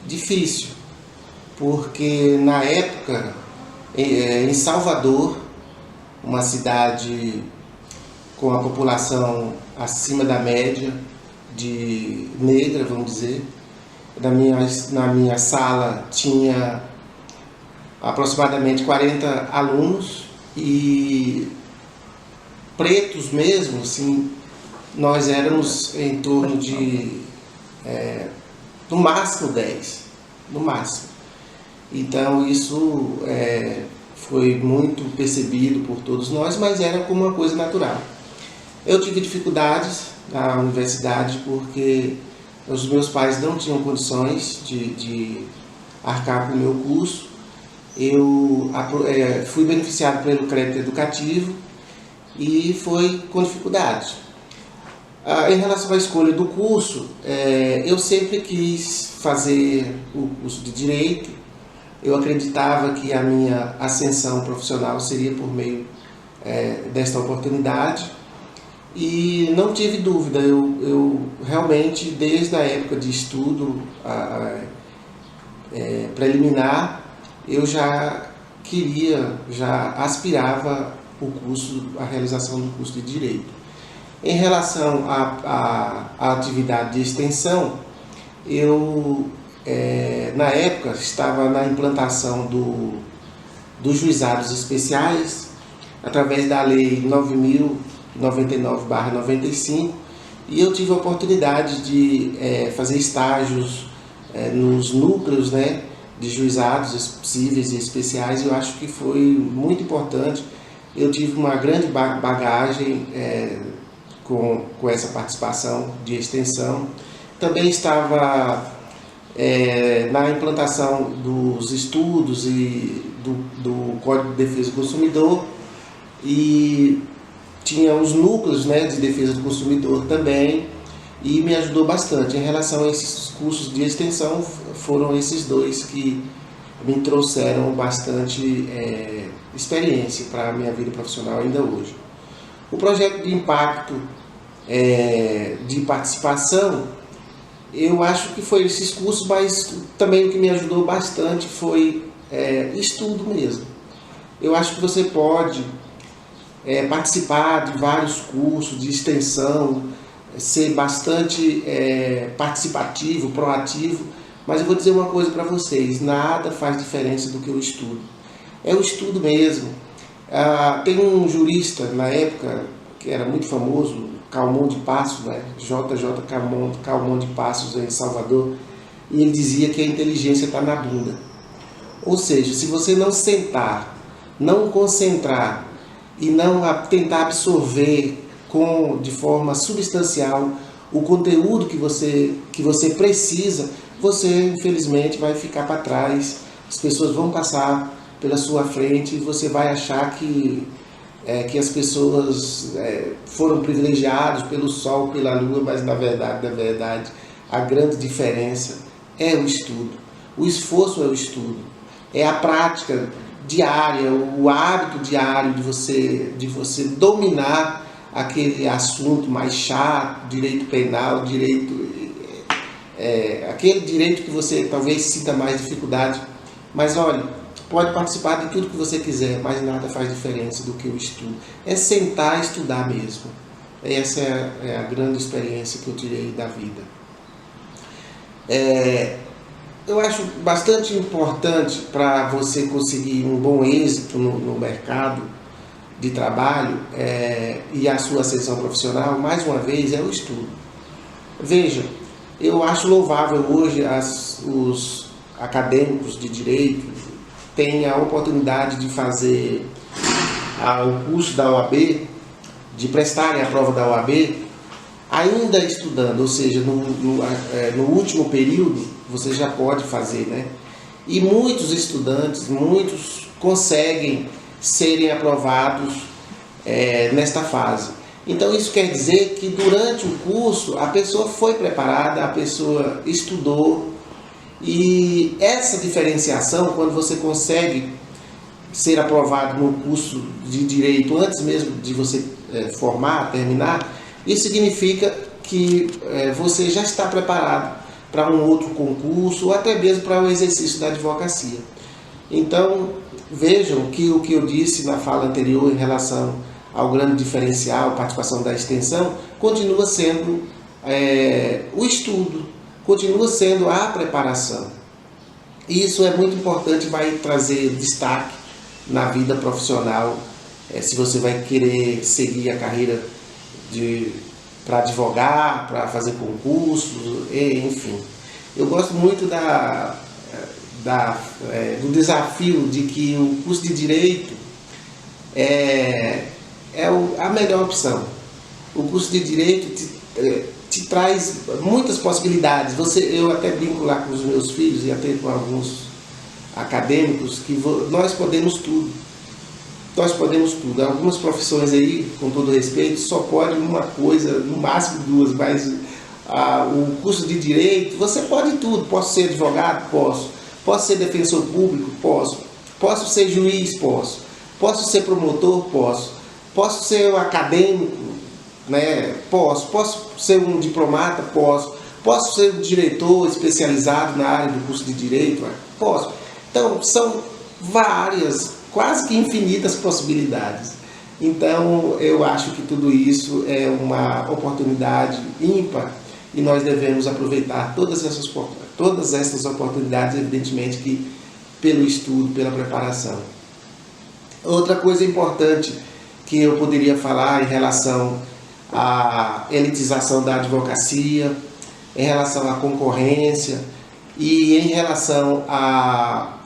difícil, porque na época, em Salvador, uma cidade com a população acima da média de negra, vamos dizer, na minha sala tinha aproximadamente 40 alunos e pretos mesmo, assim, nós éramos em torno de, no máximo 10, no máximo. Então isso foi muito percebido por todos nós, mas era como uma coisa natural. Eu tive dificuldades na universidade porque os meus pais não tinham condições de arcar com o meu curso. Eu fui beneficiado pelo crédito educativo e foi com dificuldade. Em relação à escolha do curso, eu sempre quis fazer o curso de Direito. Eu acreditava que a minha ascensão profissional seria por meio desta oportunidade e não tive dúvida. Eu realmente, desde a época de estudo preliminar, eu já aspirava a realização do curso de Direito. Em relação à atividade de extensão, eu, na época, estava na implantação dos juizados especiais, através da Lei 9.099/95, e eu tive a oportunidade de fazer estágios nos núcleos, né, de juizados cíveis e especiais. Eu acho que foi muito importante. Eu tive uma grande bagagem com essa participação de extensão. Também estava na implantação dos estudos e do Código de Defesa do Consumidor, e tinha os núcleos, né, de defesa do consumidor também, e me ajudou bastante. Em relação a esses cursos de extensão, foram esses dois que me trouxeram bastante experiência para a minha vida profissional ainda hoje. O projeto de impacto de participação, eu acho que foi esses cursos, mas também o que me ajudou bastante foi estudo mesmo. Eu acho que você pode participar de vários cursos de extensão, ser bastante participativo, proativo, mas eu vou dizer uma coisa para vocês: nada faz diferença do que o estudo. É o estudo mesmo. Tem um jurista na época que era muito famoso, Calmon de Passos, né? JJ Calmon de Passos, em Salvador, e ele dizia que a inteligência está na bunda. Ou seja, se você não sentar, não concentrar e não tentar absorver de forma substancial o conteúdo que você precisa, você infelizmente vai ficar para trás. As pessoas vão passar pela sua frente e você vai achar que as pessoas foram privilegiadas pelo sol, pela lua, mas na verdade a grande diferença é o estudo. O esforço é o estudo, é a prática diária, o hábito diário de você dominar aquele assunto mais chato, direito penal, aquele direito que você talvez sinta mais dificuldade. Mas olha, pode participar de tudo que você quiser, mas nada faz diferença do que o estudo. É sentar e estudar mesmo. Essa é a grande experiência que eu tirei da vida. Eu acho bastante importante para você conseguir um bom êxito no mercado de trabalho e a sua ascensão profissional, mais uma vez, é o estudo. Veja, eu acho louvável hoje os acadêmicos de direito têm a oportunidade de fazer o curso da OAB, de prestarem a prova da OAB, ainda estudando, ou seja, no último período, você já pode fazer, né? E muitos estudantes, muitos conseguem serem aprovados nesta fase. Então isso quer dizer que durante o curso a pessoa foi preparada, a pessoa estudou, e essa diferenciação, quando você consegue ser aprovado no curso de Direito antes mesmo de você terminar, isso significa que você já está preparado para um outro concurso ou até mesmo para o exercício da advocacia. Então, vejam que o que eu disse na fala anterior em relação ao grande diferencial, participação da extensão, continua sendo o estudo, continua sendo a preparação. E isso é muito importante, vai trazer destaque na vida profissional, se você vai querer seguir a carreira para advogar, para fazer concursos, enfim. Eu gosto muito do desafio de que o curso de Direito é a melhor opção. O curso de Direito te traz muitas possibilidades. Eu até brinco lá com os meus filhos e até com alguns acadêmicos que nós podemos tudo. Nós podemos tudo. Algumas profissões aí, com todo respeito, só pode uma coisa, no máximo duas, mas o curso de Direito, você pode tudo. Posso ser advogado? Posso. Posso ser defensor público? Posso. Posso ser juiz? Posso. Posso ser promotor? Posso. Posso ser um acadêmico? Né? Posso. Posso ser um diplomata? Posso. Posso ser um diretor especializado na área do curso de Direito? Posso. Então, são várias, quase que infinitas possibilidades. Então, eu acho que tudo isso é uma oportunidade ímpar e nós devemos aproveitar todas essas oportunidades, evidentemente que pelo estudo, pela preparação. Outra coisa importante que eu poderia falar em relação à elitização da advocacia, em relação à concorrência e em relação à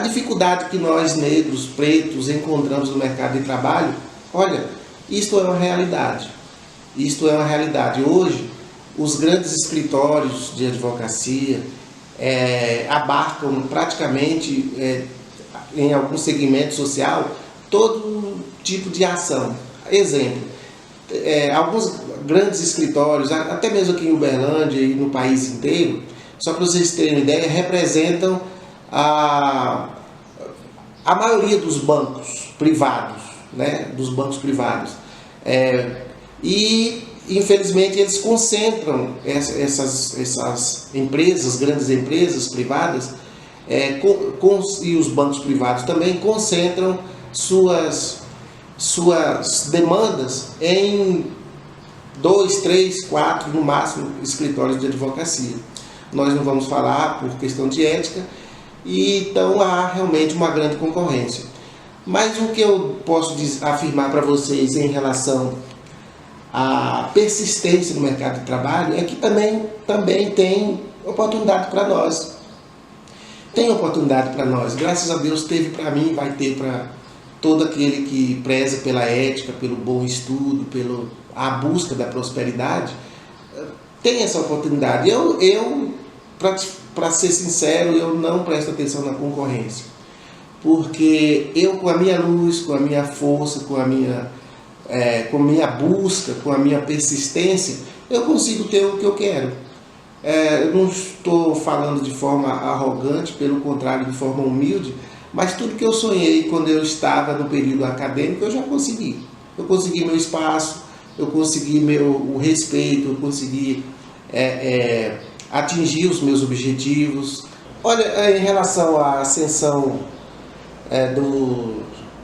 dificuldade que nós, negros, pretos, encontramos no mercado de trabalho. Olha, isto é uma realidade. Isto é uma realidade. Hoje, os grandes escritórios de advocacia abarcam praticamente, em algum segmento social, todo tipo de ação. Exemplo, alguns grandes escritórios, até mesmo aqui em Uberlândia e no país inteiro, só para vocês terem uma ideia, representam a maioria dos bancos privados, né? Dos bancos privados. E, infelizmente, eles concentram essas empresas, grandes empresas privadas, e os bancos privados também concentram suas demandas em 2, 3, 4, no máximo, escritórios de advocacia. Nós não vamos falar por questão de ética, e então há realmente uma grande concorrência. Mas o que eu posso afirmar para vocês em relação à persistência no mercado de trabalho é que também tem oportunidade para nós. Tem oportunidade para nós. Graças a Deus teve para mim, vai ter para todo aquele que preza pela ética, pelo bom estudo, a busca da prosperidade. Tem essa oportunidade. Eu para ser sincero, eu não presto atenção na concorrência. Porque eu, com a minha luz, com a minha força, com a minha busca, com a minha persistência, eu consigo ter o que eu quero. Eu não estou falando de forma arrogante, pelo contrário, de forma humilde, mas tudo que eu sonhei quando eu estava no período acadêmico, eu já consegui. Eu consegui meu espaço, eu consegui o respeito, eu consegui atingir os meus objetivos. Olha, em relação à ascensão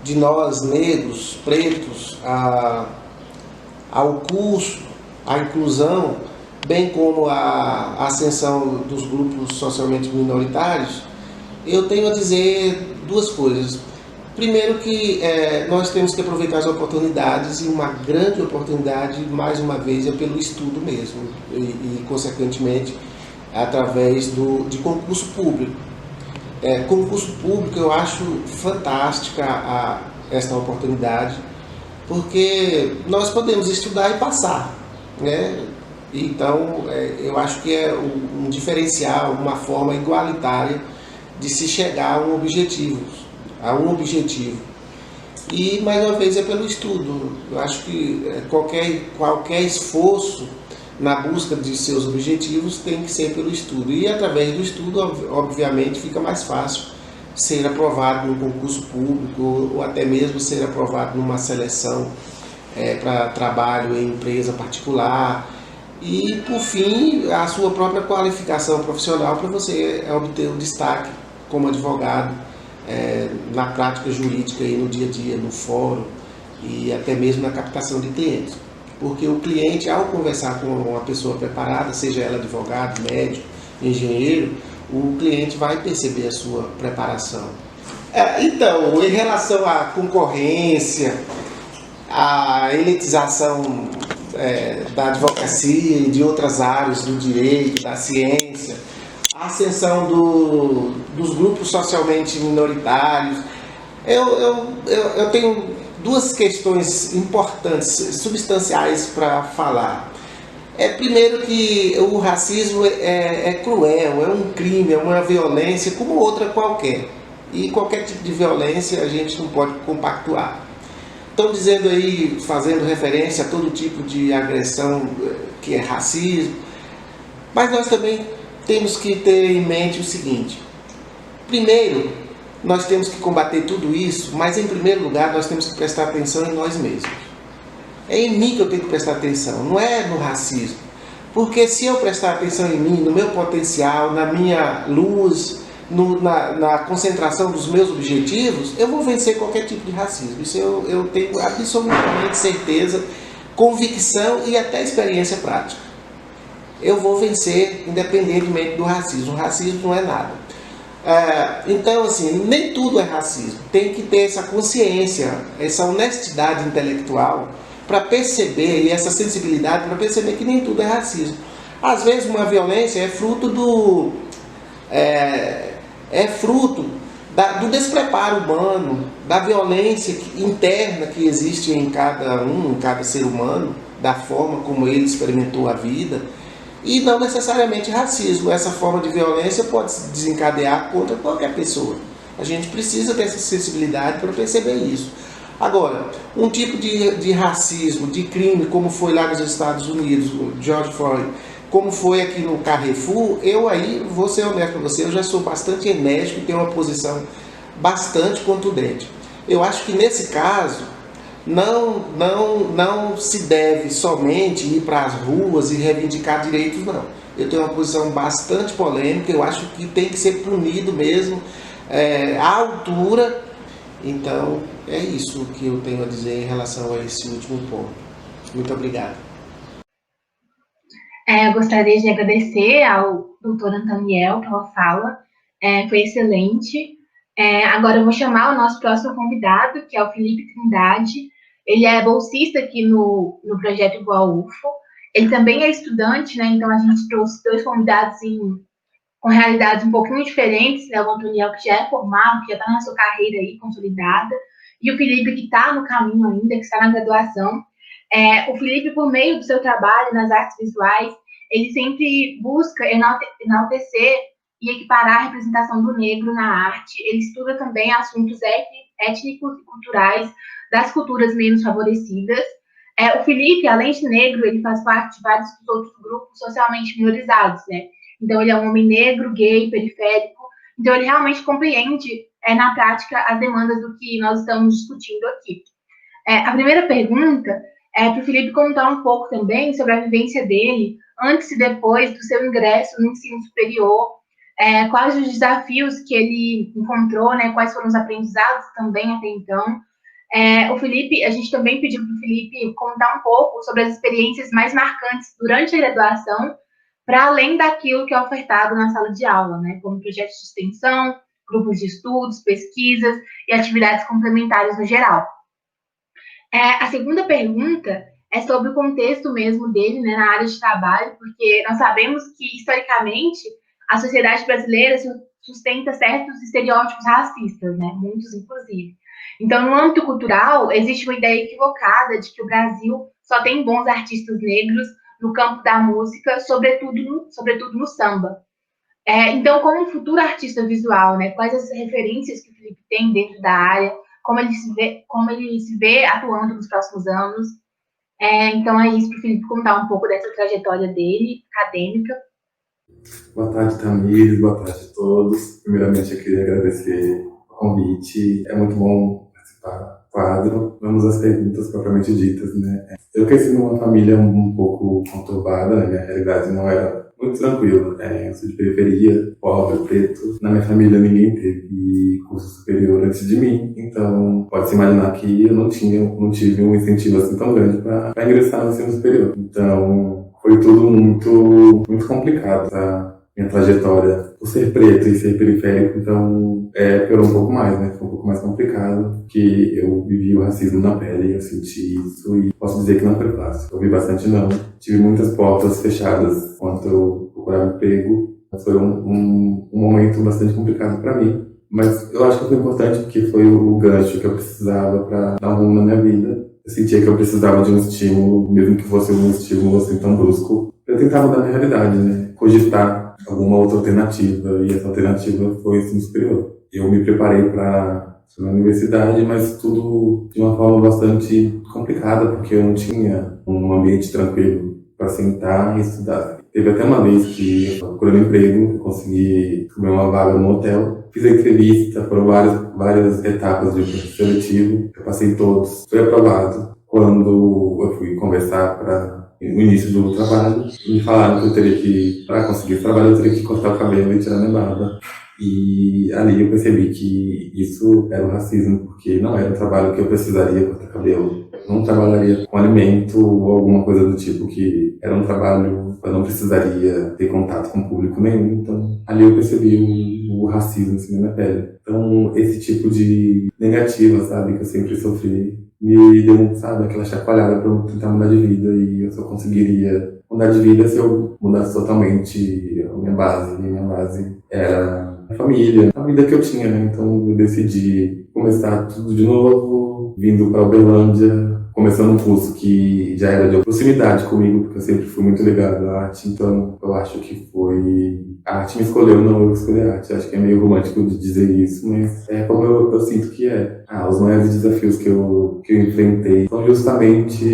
de nós, negros, pretos, ao curso, à inclusão, bem como a ascensão dos grupos socialmente minoritários, eu tenho a dizer duas coisas. Primeiro que nós temos que aproveitar as oportunidades, e uma grande oportunidade, mais uma vez, é pelo estudo mesmo, e consequentemente, através de concurso público. Concurso público, eu acho fantástica esta oportunidade, porque nós podemos estudar e passar, né? Então, eu acho que é um diferencial, uma forma igualitária de se chegar a um objetivo. E, mais uma vez, é pelo estudo. Eu acho que qualquer esforço na busca de seus objetivos tem que ser pelo estudo. E, através do estudo, obviamente, fica mais fácil ser aprovado num concurso público, ou até mesmo ser aprovado numa seleção para trabalho em empresa particular. E, por fim, a sua própria qualificação profissional para você obter o destaque como advogado na prática jurídica e no dia a dia, no fórum e até mesmo na captação de clientes. Porque o cliente, ao conversar com uma pessoa preparada, seja ela advogado, médico, engenheiro, o cliente vai perceber a sua preparação. Então, em relação à concorrência, à elitização da advocacia e de outras áreas do direito, da ciência, a ascensão dos grupos socialmente minoritários, eu tenho duas questões importantes, substanciais para falar. Primeiro que o racismo é cruel, é um crime, é uma violência como outra qualquer. E qualquer tipo de violência a gente não pode compactuar. Estão dizendo aí, fazendo referência a todo tipo de agressão que é racismo, mas nós também temos que ter em mente o seguinte: primeiro, nós temos que combater tudo isso, mas em primeiro lugar nós temos que prestar atenção em nós mesmos. É em mim que eu tenho que prestar atenção, não é no racismo. Porque se eu prestar atenção em mim, no meu potencial, na minha luz, na concentração dos meus objetivos, eu vou vencer qualquer tipo de racismo. Isso eu tenho absolutamente certeza, convicção e até experiência prática. Eu vou vencer independentemente do racismo. O racismo não é nada. Então, assim, nem tudo é racismo. Tem que ter essa consciência, essa honestidade intelectual para perceber, e essa sensibilidade para perceber que nem tudo é racismo. Às vezes uma violência é fruto do despreparo humano, da violência interna que existe em cada ser humano, da forma como ele experimentou a vida, e não necessariamente racismo. Essa forma de violência pode se desencadear contra qualquer pessoa. A gente precisa ter essa sensibilidade para perceber isso. Agora, um tipo de racismo, de crime, como foi lá nos Estados Unidos, o George Floyd, como foi aqui no Carrefour, eu aí, vou ser honesto com você, eu já sou bastante enérgico e tenho uma posição bastante contundente. Eu acho que nesse caso, não se deve somente ir para as ruas e reivindicar direitos, não. Eu tenho uma posição bastante polêmica, eu acho que tem que ser punido mesmo, à altura. Então, é isso que eu tenho a dizer em relação a esse último ponto. Muito obrigado. Eu gostaria de agradecer ao doutor Antoniel pela fala, foi excelente. Agora eu vou chamar o nosso próximo convidado, que é o Felipe Trindade. Ele é bolsista aqui no projeto Igual UFO. Ele também é estudante, né? Então a gente trouxe 2 convidados com realidades um pouquinho diferentes, né? O Antoniel, que já é formado, que já está na sua carreira aí consolidada, e o Felipe, que está no caminho ainda, que está na graduação. O Felipe, por meio do seu trabalho nas artes visuais, ele sempre busca enaltecer e equiparar a representação do negro na arte. Ele estuda também assuntos étnicos e culturais das culturas menos favorecidas. O Felipe, além de negro, ele faz parte de vários outros grupos socialmente minorizados, né? Então, ele é um homem negro, gay, periférico. Então, ele realmente compreende, na prática, as demandas do que nós estamos discutindo aqui. A primeira pergunta é para o Felipe contar um pouco também sobre a vivência dele antes e depois do seu ingresso no ensino superior, quais os desafios que ele encontrou, né, quais foram os aprendizados também até então. O Felipe, a gente também pediu para o Felipe contar um pouco sobre as experiências mais marcantes durante a graduação, para além daquilo que é ofertado na sala de aula, né, como projetos de extensão, grupos de estudos, pesquisas e atividades complementares no geral. A segunda pergunta é sobre o contexto mesmo dele, né, na área de trabalho, porque nós sabemos que, historicamente, a sociedade brasileira sustenta certos estereótipos racistas, né, muitos inclusive. Então, no âmbito cultural, existe uma ideia equivocada de que o Brasil só tem bons artistas negros no campo da música, sobretudo no samba. Então, como futuro artista visual, né, quais as referências que o Felipe tem dentro da área, como ele se vê atuando nos próximos anos. Então, é isso para o Felipe contar um pouco dessa trajetória dele, acadêmica. Boa tarde, Tamires. Boa tarde a todos. Primeiramente, eu queria agradecer o convite. É muito bom participar do quadro. Vamos às perguntas propriamente ditas, né? Eu cresci numa família um pouco conturbada, né? Minha realidade não era muito tranquila. Eu sou de periferia, pobre, preto. Na minha família, ninguém teve curso superior antes de mim. Então, pode-se imaginar que eu não tive um incentivo assim tão grande para ingressar no ensino superior. Então, foi tudo muito complicado, tá? Minha trajetória, por ser preto e ser periférico, então piorou um pouco mais, né? Foi um pouco mais complicado, que eu vivi o racismo na pele, eu senti isso e posso dizer que não foi fácil. Eu vi bastante não, tive muitas portas fechadas enquanto eu procurava emprego. Foi um momento bastante complicado para mim, mas eu acho que foi importante porque foi o gancho que eu precisava para dar um rumo na minha vida. Eu sentia que eu precisava de um estímulo, mesmo que fosse um estímulo assim tão brusco. Eu tentava mudar a minha realidade, né? Cogitar alguma outra alternativa, e essa alternativa foi o ensino superior. Eu me preparei para a universidade, mas tudo de uma forma bastante complicada, porque eu não tinha um ambiente tranquilo para sentar e estudar. Teve até uma vez que, procurando emprego, eu consegui comer uma vaga no hotel. Fiz a entrevista, foram várias etapas de processo seletivo, eu passei todos, fui aprovado. Quando eu fui conversar para no início do trabalho, me falaram que eu teria que, para conseguir o trabalho, eu teria que cortar o cabelo e tirar minha barba. E ali eu percebi que isso era o racismo, porque não era um trabalho que eu precisaria cortar cabelo. Eu não trabalharia com alimento ou alguma coisa do tipo, que era um trabalho que eu não precisaria ter contato com público nenhum. Então, ali eu percebi o racismo assim, na minha pele. Então, esse tipo de negativa, sabe, que eu sempre sofri, me deu, sabe, aquela chacoalhada para eu tentar mudar de vida, e eu só conseguiria mudar de vida se eu mudasse totalmente a minha base. E minha base era a família, a vida que eu tinha, né? Então eu decidi começar tudo de novo, vindo para Uberlândia começando um curso que já era de proximidade comigo, porque eu sempre fui muito ligado à arte, então eu acho que foi... A arte me escolheu, não eu escolhi a arte. Acho que é meio romântico de dizer isso, mas é como eu sinto que é. Os maiores desafios que eu enfrentei são justamente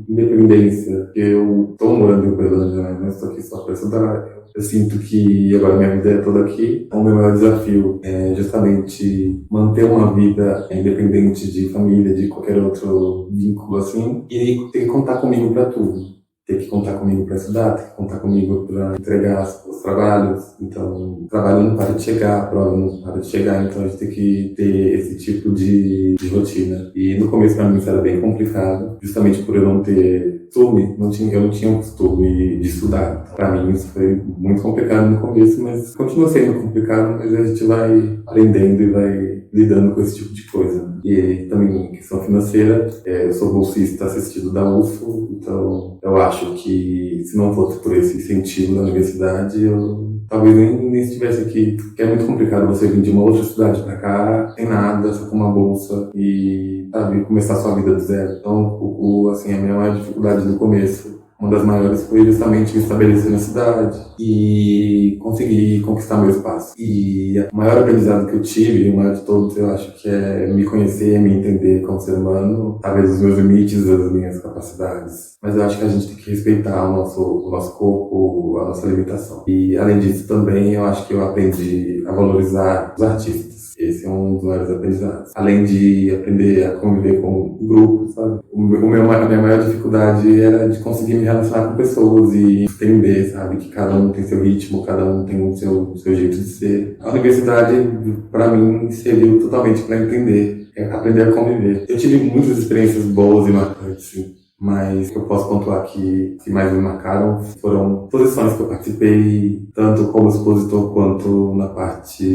independência, que eu tô morando em Uberlândia, né? Não estou aqui só para estudar. Eu sinto que agora minha vida é toda aqui. Então, o meu maior desafio é justamente manter uma vida independente de família, de qualquer outro vínculo, assim, e ter que contar comigo para tudo. Ter que contar comigo para estudar, ter que contar comigo para entregar os trabalhos. Então, o trabalho não para de chegar, a prova não para de chegar, então a gente tem que ter esse tipo de rotina. E no começo, para mim, isso era bem complicado, justamente por eu não ter costume, eu não tinha o costume de estudar. Para mim, isso foi muito complicado no começo, mas continua sendo complicado, mas a gente vai aprendendo e vai lidando com esse tipo de coisa. E também, questão financeira, eu sou bolsista assistido da UFO, então eu acho que se não fosse por esse incentivo da universidade, eu talvez nem estivesse aqui, porque é muito complicado você vir de uma outra cidade para cá, sem nada, só com uma bolsa e, sabe, começar sua vida do zero. Então, assim, a minha maior dificuldade no começo, uma das maiores, foi justamente me estabelecer na cidade e conseguir conquistar meu espaço. E o maior aprendizado que eu tive, o maior de todos, eu acho que é me conhecer, me entender como ser humano, talvez os meus limites, as minhas capacidades. Mas eu acho que a gente tem que respeitar o nosso corpo, a nossa limitação. E, além disso, também eu acho que eu aprendi a valorizar os artistas. Esse é um dos maiores aprendizados. Além de aprender a conviver com um grupo, sabe? A minha maior dificuldade era de conseguir me relacionar com pessoas e entender, sabe? Que cada um tem seu ritmo, cada um tem o seu jeito de ser. A universidade, para mim, serviu totalmente para entender, aprender a conviver. Eu tive muitas experiências boas e marcantes, sim. Mas eu posso pontuar que mais me marcaram foram posições que eu participei, tanto como expositor quanto na parte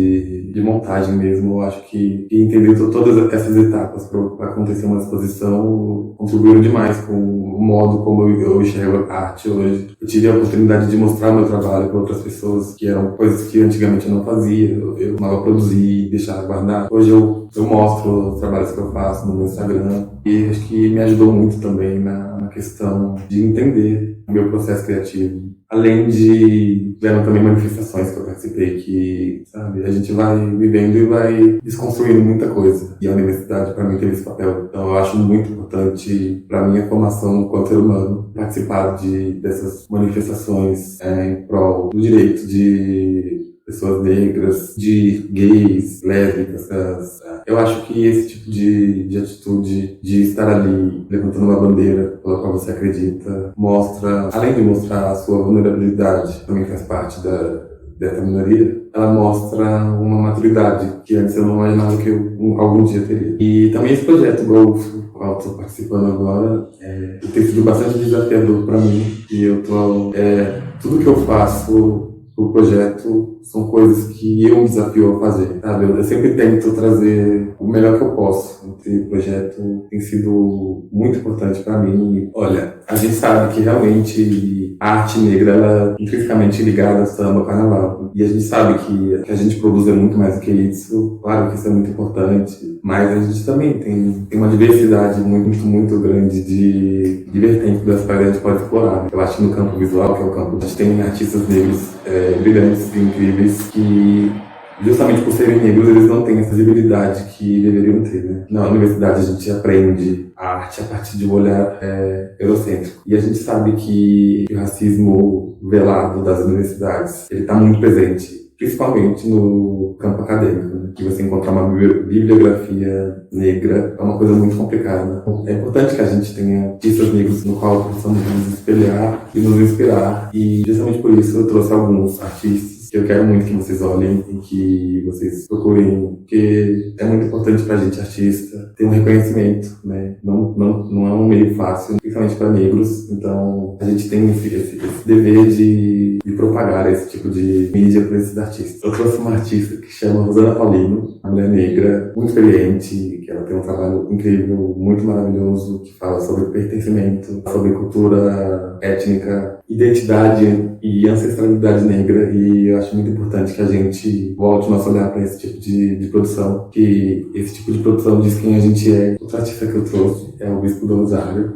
de montagem mesmo. Eu acho que entender todas essas etapas para acontecer uma exposição contribuíram demais com o modo como eu enxergo a arte hoje. Eu tive a oportunidade de mostrar meu trabalho para outras pessoas, que eram coisas que antigamente eu não fazia. Eu amava produzir, deixar guardar. Hoje eu mostro os trabalhos que eu faço no meu Instagram e acho que me ajudou muito também na questão de entender o meu processo criativo. Além de tiveram também manifestações que eu participei que, sabe, a gente vai vivendo e vai desconstruindo muita coisa. E a universidade, para mim, teve esse papel. Então, eu acho muito importante, para minha formação enquanto ser humano, participar dessas manifestações em prol do direito de pessoas negras, de gays, lésbicas. Eu acho que esse tipo de atitude, de estar ali levantando uma bandeira pela qual você acredita, mostra, além de mostrar a sua vulnerabilidade, também faz parte dessa minoria, ela mostra uma maturidade que antes eu não imaginava que eu algum dia teria. E também esse projeto Golf, do qual eu estou participando agora, tem sido bastante desafiador para mim. E eu tudo que eu faço, o projeto, são coisas que eu me desafio a fazer, sabe? Eu sempre tento trazer o melhor que eu posso. O projeto tem sido muito importante para mim. Olha, a gente sabe que realmente a arte negra ela é intrinsecamente ligada ao samba, ao carnaval. E a gente sabe que a gente produz muito mais do que isso. Claro que isso é muito importante, mas a gente também tem uma diversidade muito, muito grande de vertentes das quais a gente pode explorar. Eu acho que no campo visual, que é o campo, a gente tem artistas negros brilhantes e incríveis que, justamente por serem negros, eles não têm essa visibilidade que deveriam ter, né? Na universidade a gente aprende a arte a partir de um olhar eurocêntrico. E a gente sabe que o racismo velado das universidades, ele está muito presente, principalmente no campo acadêmico, né? Que você encontrar uma bibliografia negra é uma coisa muito complicada. É importante que a gente tenha artistas negros no qual possamos nos espelhar e nos inspirar. E justamente por isso eu trouxe alguns artistas que eu quero muito que vocês olhem e que vocês procurem, porque é muito importante pra gente, artista, ter um reconhecimento, né? Não é um meio fácil, principalmente para negros, então a gente tem esse dever de propagar esse tipo de mídia para esses artistas. Eu trouxe uma artista que chama Rosana Paulino, uma mulher negra, muito experiente, que ela tem um trabalho incrível, muito maravilhoso, que fala sobre pertencimento, sobre cultura étnica, identidade e ancestralidade negra, e eu acho muito importante que a gente volte o nosso olhar para esse tipo de produção, que esse tipo de produção diz quem a gente é. Outro artista que eu trouxe é o Bispo do Rosário.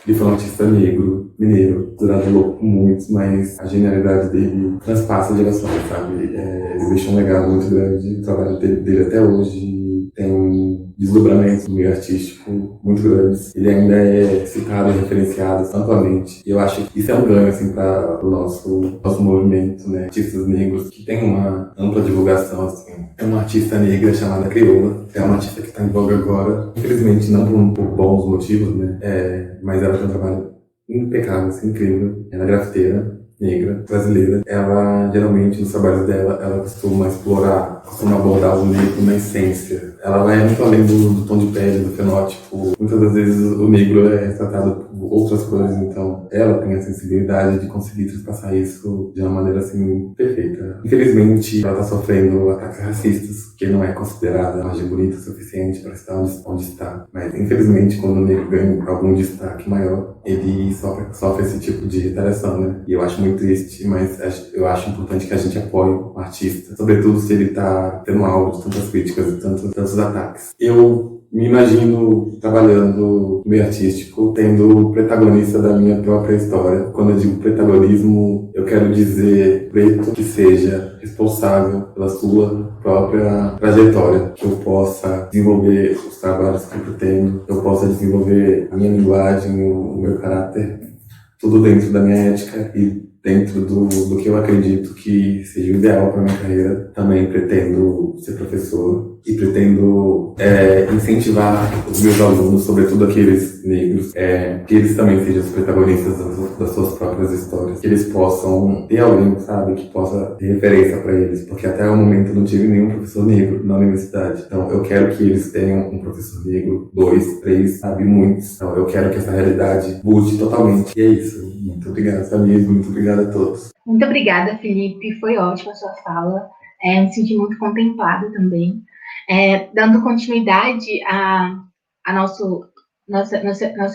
Ele foi um artista negro, mineiro, durado louco com muitos, mas a genialidade dele transpassa gerações, sabe? Ele deixou um legado muito grande, o trabalho dele até hoje tem desdobramentos no meio artístico muito grandes. Ele ainda é citado e referenciado amplamente. E eu acho que isso é um ganho, assim, para o nosso movimento, né? Artistas negros que tem uma ampla divulgação, assim. É uma artista negra chamada Crioula, é uma artista que está em voga agora. Infelizmente, não por bons motivos, né? Mas ela tem um trabalho impecável, assim, incrível. Ela é grafiteira, negra, brasileira. Ela, geralmente, nos trabalhos dela, ela costuma abordar o negro na essência. Ela vai muito além do tom de pele, do fenótipo. Muitas das vezes o negro é tratado por outras coisas, então ela tem a sensibilidade de conseguir transpassar isso de uma maneira, assim, perfeita. Infelizmente, ela está sofrendo ataques racistas, que não é considerada uma imagem bonita o suficiente para estar onde está. Mas, infelizmente, quando o negro ganha algum destaque maior, ele sofre esse tipo de retaliação, né? E eu acho muito triste, mas eu acho importante que a gente apoie o artista, sobretudo se ele está tendo alvo de tantas críticas e tantos ataques. Eu me imagino trabalhando no meio artístico, tendo o protagonista da minha própria história. Quando eu digo protagonismo, eu quero dizer preto que seja responsável pela sua própria trajetória, que eu possa desenvolver os trabalhos que eu pretendo, que eu possa desenvolver a minha linguagem, o meu caráter, tudo dentro da minha ética e dentro do que eu acredito que seja o ideal para minha carreira. Também pretendo ser professor e pretendo incentivar os meus alunos, sobretudo aqueles negros, que eles também sejam os protagonistas das suas próprias histórias, que eles possam ter alguém, sabe, que possa ter referência para eles, porque até o momento eu não tive nenhum professor negro na universidade. Então eu quero que eles tenham um professor negro, 2, 3, sabe, muitos. Então eu quero que essa realidade mude totalmente. E é isso. Muito obrigado, Samir. Muito obrigado a todos. Muito obrigada, Felipe. Foi ótima a sua fala. Me senti muito contemplada também. Dando continuidade a nosso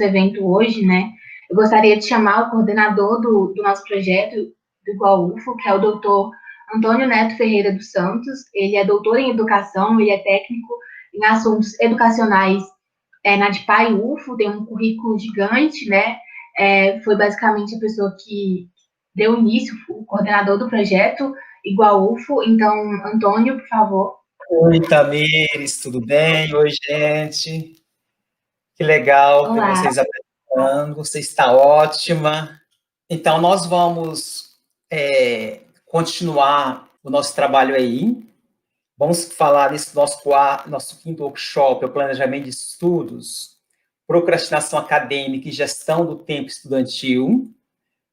evento hoje, né? Eu gostaria de chamar o coordenador do nosso projeto, do Igual-UFO, que é o doutor Antônio Neto Ferreira dos Santos. Ele é doutor em educação, ele é técnico em assuntos educacionais na DPAI UFO, tem um currículo gigante, né? Foi basicamente a pessoa que deu início, o coordenador do projeto Igual-UFO. Então, Antônio, por favor. Oi, Tamires, tudo bem? Oi, gente. Que legal Olá. ter vocês apresentando, você está ótima. Então, nós vamos continuar o nosso trabalho aí. Vamos falar desse nosso quinto workshop, o planejamento de estudos, procrastinação acadêmica e gestão do tempo estudantil.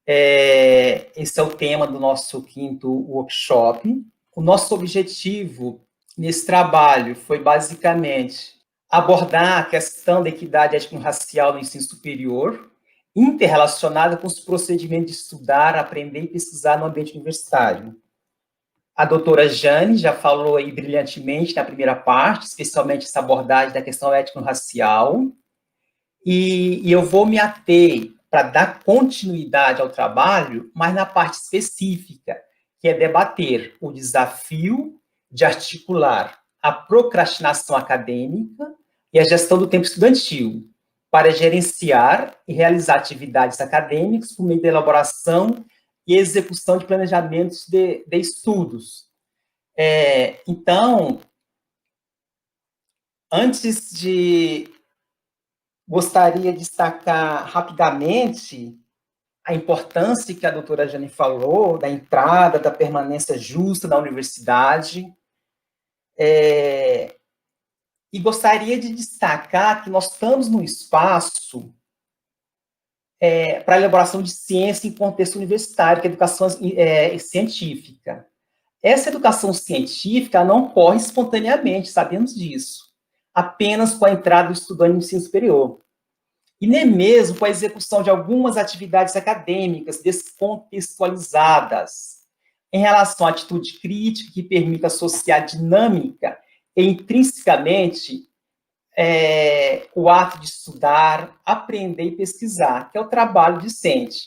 Esse é o tema do nosso quinto workshop. O nosso objetivo nesse trabalho foi basicamente abordar a questão da equidade étnico-racial no ensino superior, interrelacionada com os procedimentos de estudar, aprender e pesquisar no ambiente universitário. A doutora Jane já falou aí brilhantemente na primeira parte, especialmente essa abordagem da questão étnico-racial, e eu vou me ater para dar continuidade ao trabalho, mas na parte específica, que é debater o desafio de articular a procrastinação acadêmica e a gestão do tempo estudantil, para gerenciar e realizar atividades acadêmicas por meio da elaboração e execução de planejamentos de estudos. Então, antes de... Gostaria de destacar rapidamente a importância que a doutora Jane falou, da entrada, da permanência justa na universidade. E gostaria de destacar que nós estamos num espaço para a elaboração de ciência em contexto universitário, que é a educação científica. Essa educação científica não ocorre espontaneamente, sabemos disso, apenas com a entrada do estudante no ensino superior. E nem mesmo com a execução de algumas atividades acadêmicas descontextualizadas em relação à atitude crítica que permita associar dinâmica e intrinsecamente o ato de estudar, aprender e pesquisar, que é o trabalho discente.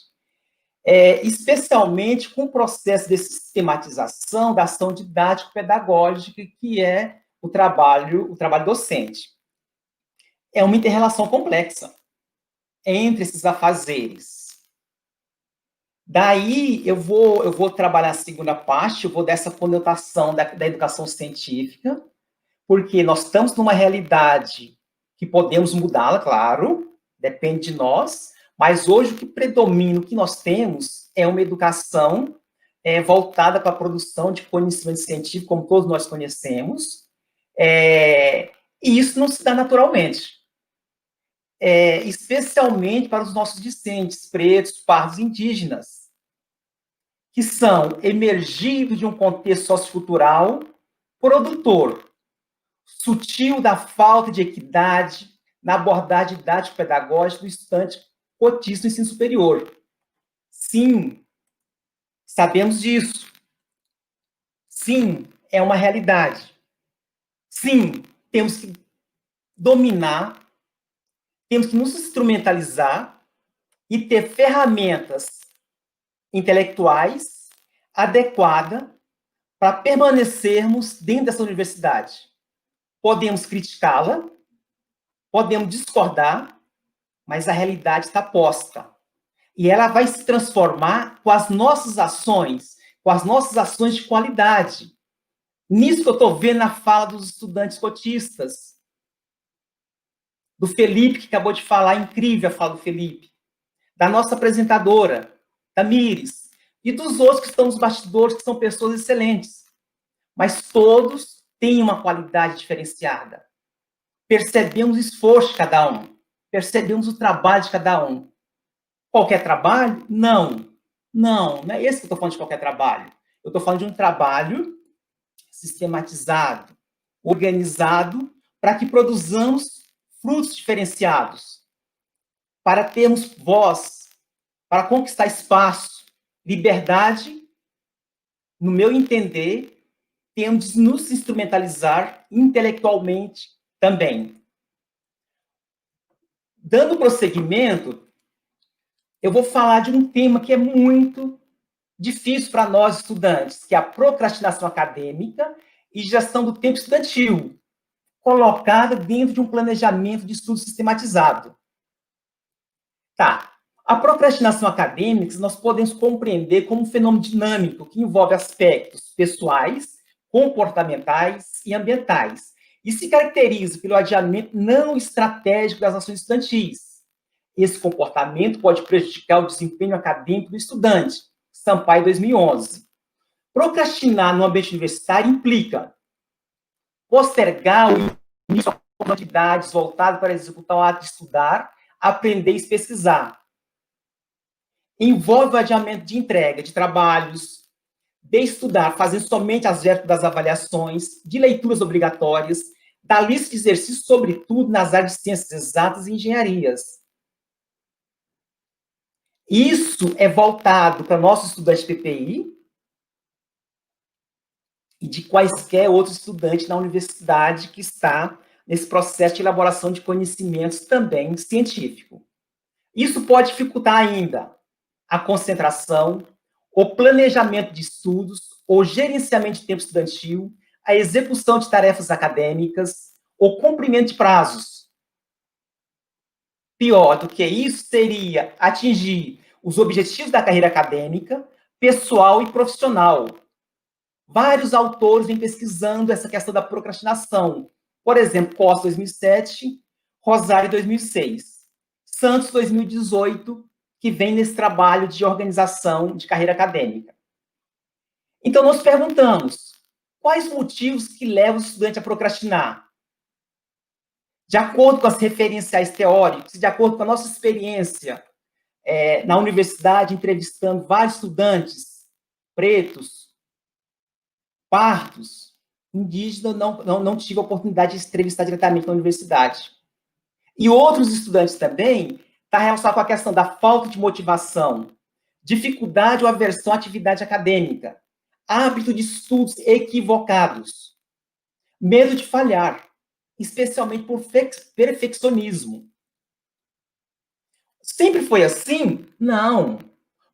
especialmente com o processo de sistematização da ação didático-pedagógica, que é o trabalho docente. É uma inter-relação complexa entre esses afazeres. Daí, eu vou trabalhar a segunda parte, eu vou dessa conotação da educação científica, porque nós estamos numa realidade que podemos mudá-la, claro, depende de nós, mas hoje o que predomina, o que nós temos, é uma educação voltada para a produção de conhecimento científico, como todos nós conhecemos, e isso não se dá naturalmente. Especialmente para os nossos discentes, pretos, pardos, indígenas, que são emergidos de um contexto sociocultural produtor, sutil da falta de equidade na abordagem didático-pedagógica do estudante cotista do ensino superior. Sim, sabemos disso. Sim, é uma realidade. Sim, temos que dominar, temos que nos instrumentalizar e ter ferramentas intelectuais adequadas para permanecermos dentro dessa universidade. Podemos criticá-la, podemos discordar, mas a realidade está posta. E ela vai se transformar com as nossas ações de qualidade. Nisso que eu estou vendo na fala dos estudantes cotistas. Do Felipe, que acabou de falar, incrível a fala do Felipe. Da nossa apresentadora, da Mires. E dos outros que estão nos bastidores, que são pessoas excelentes. Mas todos têm uma qualidade diferenciada. Percebemos o esforço de cada um. Percebemos o trabalho de cada um. Qualquer trabalho? Não. Não é esse que eu estou falando de qualquer trabalho. Eu estou falando de um trabalho sistematizado, organizado, para que produzamos frutos diferenciados, para termos voz, para conquistar espaço, liberdade, no meu entender, temos de nos instrumentalizar intelectualmente também. Dando prosseguimento, eu vou falar de um tema que é muito difícil para nós estudantes, que é a procrastinação acadêmica e gestão do tempo estudantil, colocada dentro de um planejamento de estudo sistematizado. Tá. A procrastinação acadêmica nós podemos compreender como um fenômeno dinâmico que envolve aspectos pessoais, comportamentais e ambientais, e se caracteriza pelo adiamento não estratégico das ações estudantis. Esse comportamento pode prejudicar o desempenho acadêmico do estudante. Sampaio, 2011. Procrastinar no ambiente universitário implica postergar o início de atividades voltadas para executar o ato de estudar, aprender e pesquisar. Envolve o adiamento de entrega de trabalhos, de estudar, fazendo somente as vésperas das avaliações, de leituras obrigatórias, da lista de exercícios, sobretudo nas áreas de ciências exatas e engenharias. Isso é voltado para nossos estudantes de PPI e de quaisquer outros estudantes na universidade que está nesse processo de elaboração de conhecimentos também científico. Isso pode dificultar ainda a concentração, o planejamento de estudos, o gerenciamento de tempo estudantil, a execução de tarefas acadêmicas, o cumprimento de prazos. Pior do que isso seria atingir os objetivos da carreira acadêmica, pessoal e profissional. Vários autores vêm pesquisando essa questão da procrastinação. Por exemplo, Costa, 2007, Rosário, 2006. Santos, 2018, que vem nesse trabalho de organização de carreira acadêmica. Então, nós perguntamos, quais motivos que levam o estudante a procrastinar? De acordo com as referenciais teóricas, de acordo com a nossa experiência na universidade, entrevistando vários estudantes pretos, pardos, indígenas, não tive a oportunidade de entrevistar diretamente na universidade. E outros estudantes também está relacionado com a questão da falta de motivação, dificuldade ou aversão à atividade acadêmica, hábito de estudos equivocados, medo de falhar, especialmente por perfeccionismo. Sempre foi assim? Não.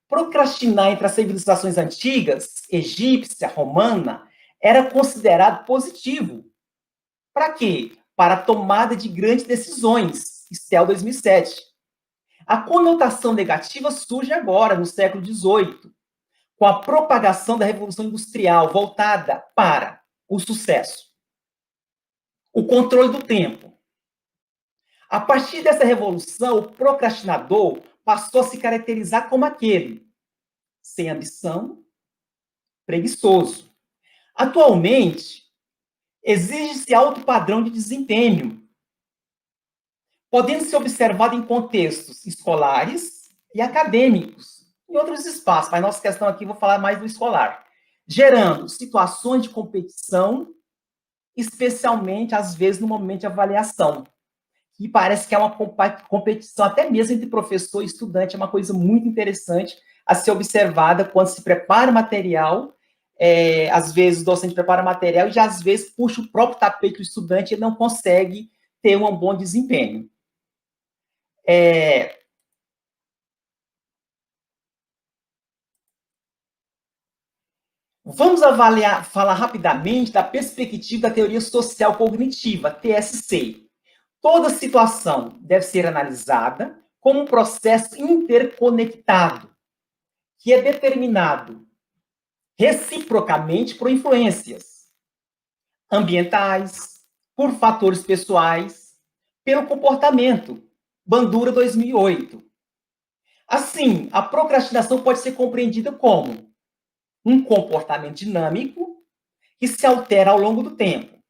procrastinar entre as civilizações antigas, egípcia, romana, era considerado positivo. Para quê? Para a tomada de grandes decisões. Estel 2007. A conotação negativa surge agora, no século XVIII, com a propagação da Revolução Industrial voltada para o sucesso, o controle do tempo. A partir dessa revolução, o procrastinador passou a se caracterizar como aquele sem ambição, preguiçoso. Atualmente, exige-se alto padrão de desempenho, podendo ser observado em contextos escolares e acadêmicos, em outros espaços, mas nossa questão aqui, vou falar mais do escolar, gerando situações de competição, especialmente, às vezes, no momento de avaliação, que parece que é uma competição até mesmo entre professor e estudante, é uma coisa muito interessante a ser observada quando se prepara material, às vezes o docente prepara material e já às vezes puxa o próprio tapete do estudante e não consegue ter um bom desempenho. Vamos falar rapidamente da perspectiva da teoria social cognitiva, TSC. Toda situação deve ser analisada como um processo interconectado, que é determinado reciprocamente por influências ambientais, por fatores pessoais, pelo comportamento. Bandura 2008. Assim, a procrastinação pode ser compreendida como um comportamento dinâmico que se altera ao longo do tempo,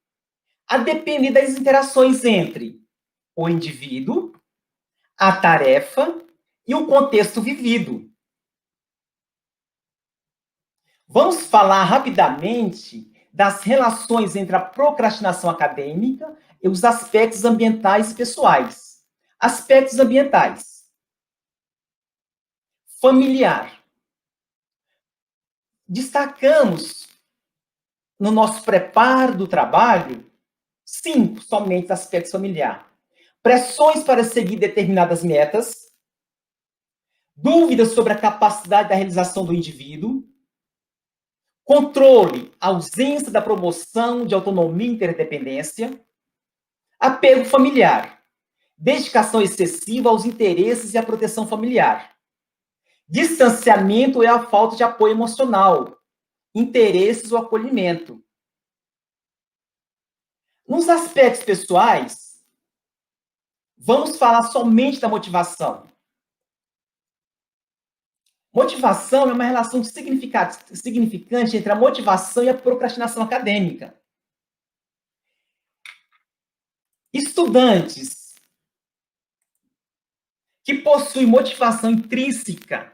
a depender das interações entre o indivíduo, a tarefa e o contexto vivido. Vamos falar rapidamente das relações entre a procrastinação acadêmica e os aspectos ambientais e pessoais. Aspectos ambientais. Familiar. Destacamos no nosso preparo do trabalho 5 somente aspectos familiar. Pressões para seguir determinadas metas, dúvidas sobre a capacidade da realização do indivíduo, controle, ausência da promoção de autonomia e interdependência, apego familiar, dedicação excessiva aos interesses e à proteção familiar, distanciamento é a falta de apoio emocional, interesses ou acolhimento. Nos aspectos pessoais, vamos falar somente da motivação. Motivação é uma relação significante entre a motivação e a procrastinação acadêmica. Estudantes que possuem motivação intrínseca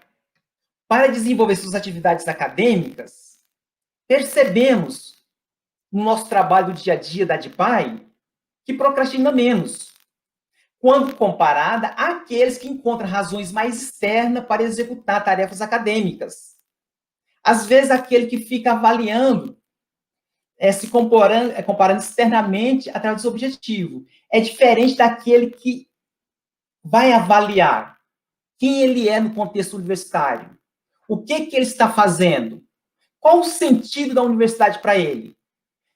para desenvolver suas atividades acadêmicas, percebemos no nosso trabalho do dia a dia da ADPAE que procrastina menos, quando comparada àqueles que encontram razões mais externas para executar tarefas acadêmicas. Às vezes, aquele que fica avaliando, se comparando externamente através do objetivo. É diferente daquele que vai avaliar quem ele é no contexto universitário. O que ele está fazendo? Qual o sentido da universidade para ele?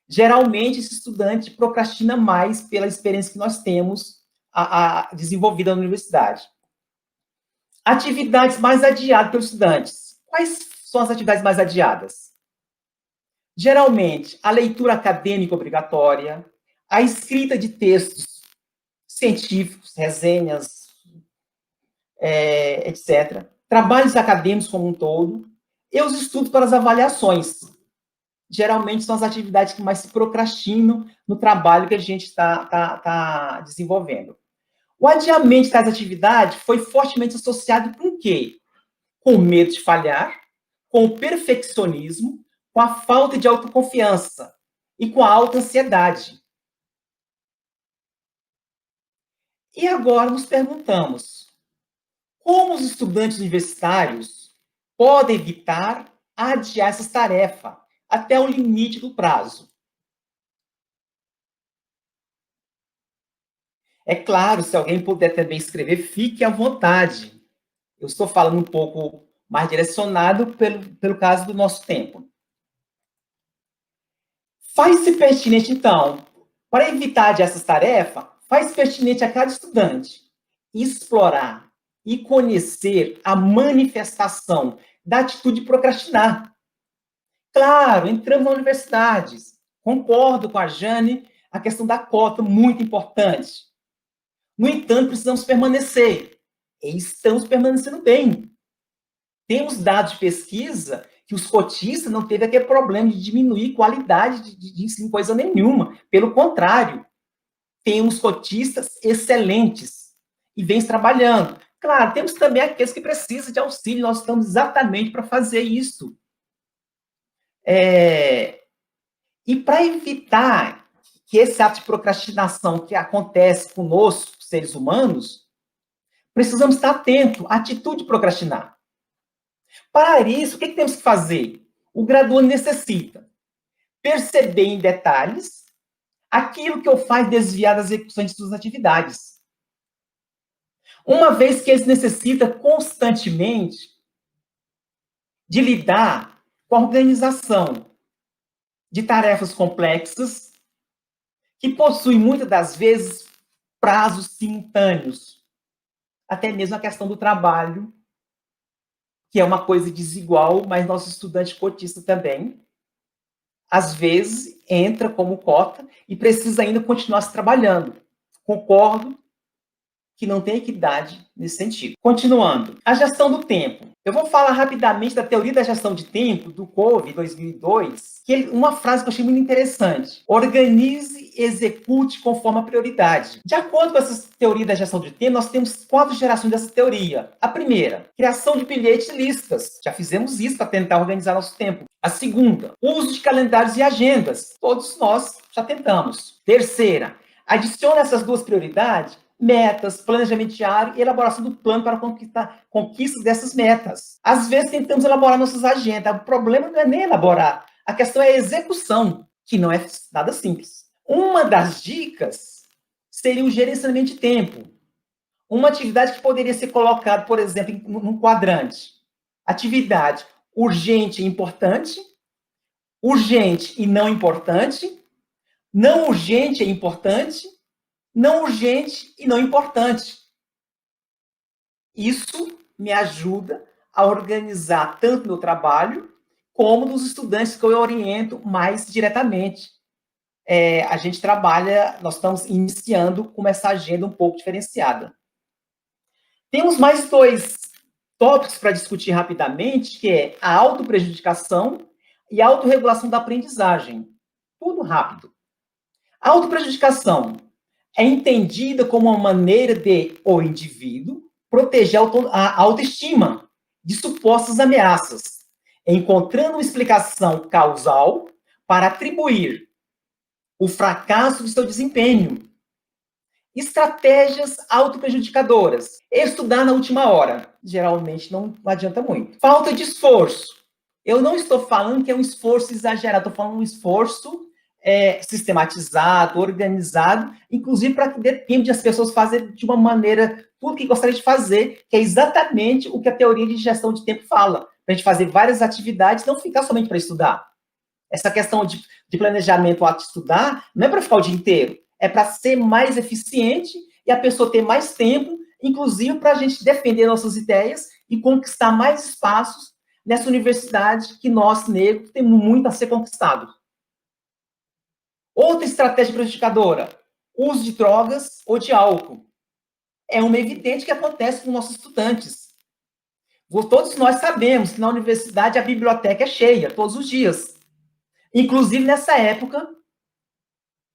Geralmente, esse estudante procrastina mais pela experiência que nós temos desenvolvida na universidade. Atividades mais adiadas pelos estudantes. Quais são as atividades mais adiadas? Geralmente, a leitura acadêmica obrigatória, a escrita de textos científicos, resenhas, etc. Trabalhos acadêmicos como um todo, e os estudos para as avaliações. Geralmente são as atividades que mais se procrastinam no trabalho que a gente está desenvolvendo. O adiamento de tais atividades foi fortemente associado com o quê? Com o medo de falhar, com o perfeccionismo, com a falta de autoconfiança e com a alta ansiedade. E agora nos perguntamos, como os estudantes universitários podem evitar adiar essas tarefas até o limite do prazo? É claro, se alguém puder também escrever, fique à vontade. Eu estou falando um pouco mais direcionado pelo caso do nosso tempo. Faz-se pertinente, então, para evitar essas tarefas, faz pertinente a cada estudante explorar e conhecer a manifestação da atitude de procrastinar. Claro, entramos na universidade, concordo com a Jane, a questão da cota, muito importante. No entanto, precisamos permanecer, e estamos permanecendo bem. Temos dados de pesquisa que os cotistas não teve aquele problema de diminuir qualidade de ensino, coisa nenhuma. Pelo contrário, temos cotistas excelentes e vêm trabalhando. Claro, temos também aqueles que precisam de auxílio, nós estamos exatamente para fazer isso. E para evitar que esse ato de procrastinação que acontece conosco, seres humanos, precisamos estar atentos à atitude de procrastinar. Para isso, o que temos que fazer? O graduando necessita perceber em detalhes aquilo que o faz desviar das execuções de suas atividades. Uma vez que ele necessita constantemente de lidar com a organização de tarefas complexas que possuem, muitas das vezes, prazos simultâneos. Até mesmo a questão do trabalho, que é uma coisa desigual, mas nosso estudante cotista também, às vezes, entra como cota e precisa ainda continuar se trabalhando. Concordo que não tem equidade nesse sentido. Continuando, a gestão do tempo. Eu vou falar rapidamente da teoria da gestão de tempo, do Covey, 2002, uma frase que eu achei muito interessante. Organize e execute conforme a prioridade. De acordo com essa teoria da gestão de tempo, nós temos 4 gerações dessa teoria. A primeira, criação de bilhetes e listas. Já fizemos isso para tentar organizar nosso tempo. A segunda, uso de calendários e agendas. Todos nós já tentamos. Terceira, adicione essas 2 prioridades metas, planejamento diário e elaboração do plano para conquistas dessas metas. Às vezes tentamos elaborar nossas agendas. O problema não é nem elaborar. A questão é a execução, que não é nada simples. Uma das dicas seria o gerenciamento de tempo. Uma atividade que poderia ser colocada, por exemplo, num quadrante. Atividade urgente e importante, urgente e não importante, não urgente e importante, não urgente e não importante. Isso me ajuda a organizar tanto meu trabalho como dos estudantes que eu oriento mais diretamente. A gente trabalha, nós estamos iniciando com essa agenda um pouco diferenciada. Temos mais 2 tópicos para discutir rapidamente, que é a autoprejudicação e a autorregulação da aprendizagem. Tudo rápido. A autoprejudicação é entendida como uma maneira de o indivíduo proteger a autoestima de supostas ameaças, encontrando uma explicação causal para atribuir o fracasso de seu desempenho. Estratégias autoprejudicadoras. Estudar na última hora. Geralmente não adianta muito. Falta de esforço. Eu não estou falando que é um esforço exagerado, estou falando um esforço sistematizado, organizado, inclusive para que dê tempo de as pessoas fazerem de uma maneira tudo que gostariam de fazer, que é exatamente o que a teoria de gestão de tempo fala. Para a gente fazer várias atividades, não ficar somente para estudar. Essa questão de planejamento ao estudar não é para ficar o dia inteiro, é para ser mais eficiente e a pessoa ter mais tempo, inclusive para a gente defender nossas ideias e conquistar mais espaços nessa universidade que nós, negros, temos muito a ser conquistado. Outra estratégia prejudicadora, uso de drogas ou de álcool. É uma evidente que acontece com nossos estudantes. Todos nós sabemos que na universidade a biblioteca é cheia, todos os dias. Inclusive nessa época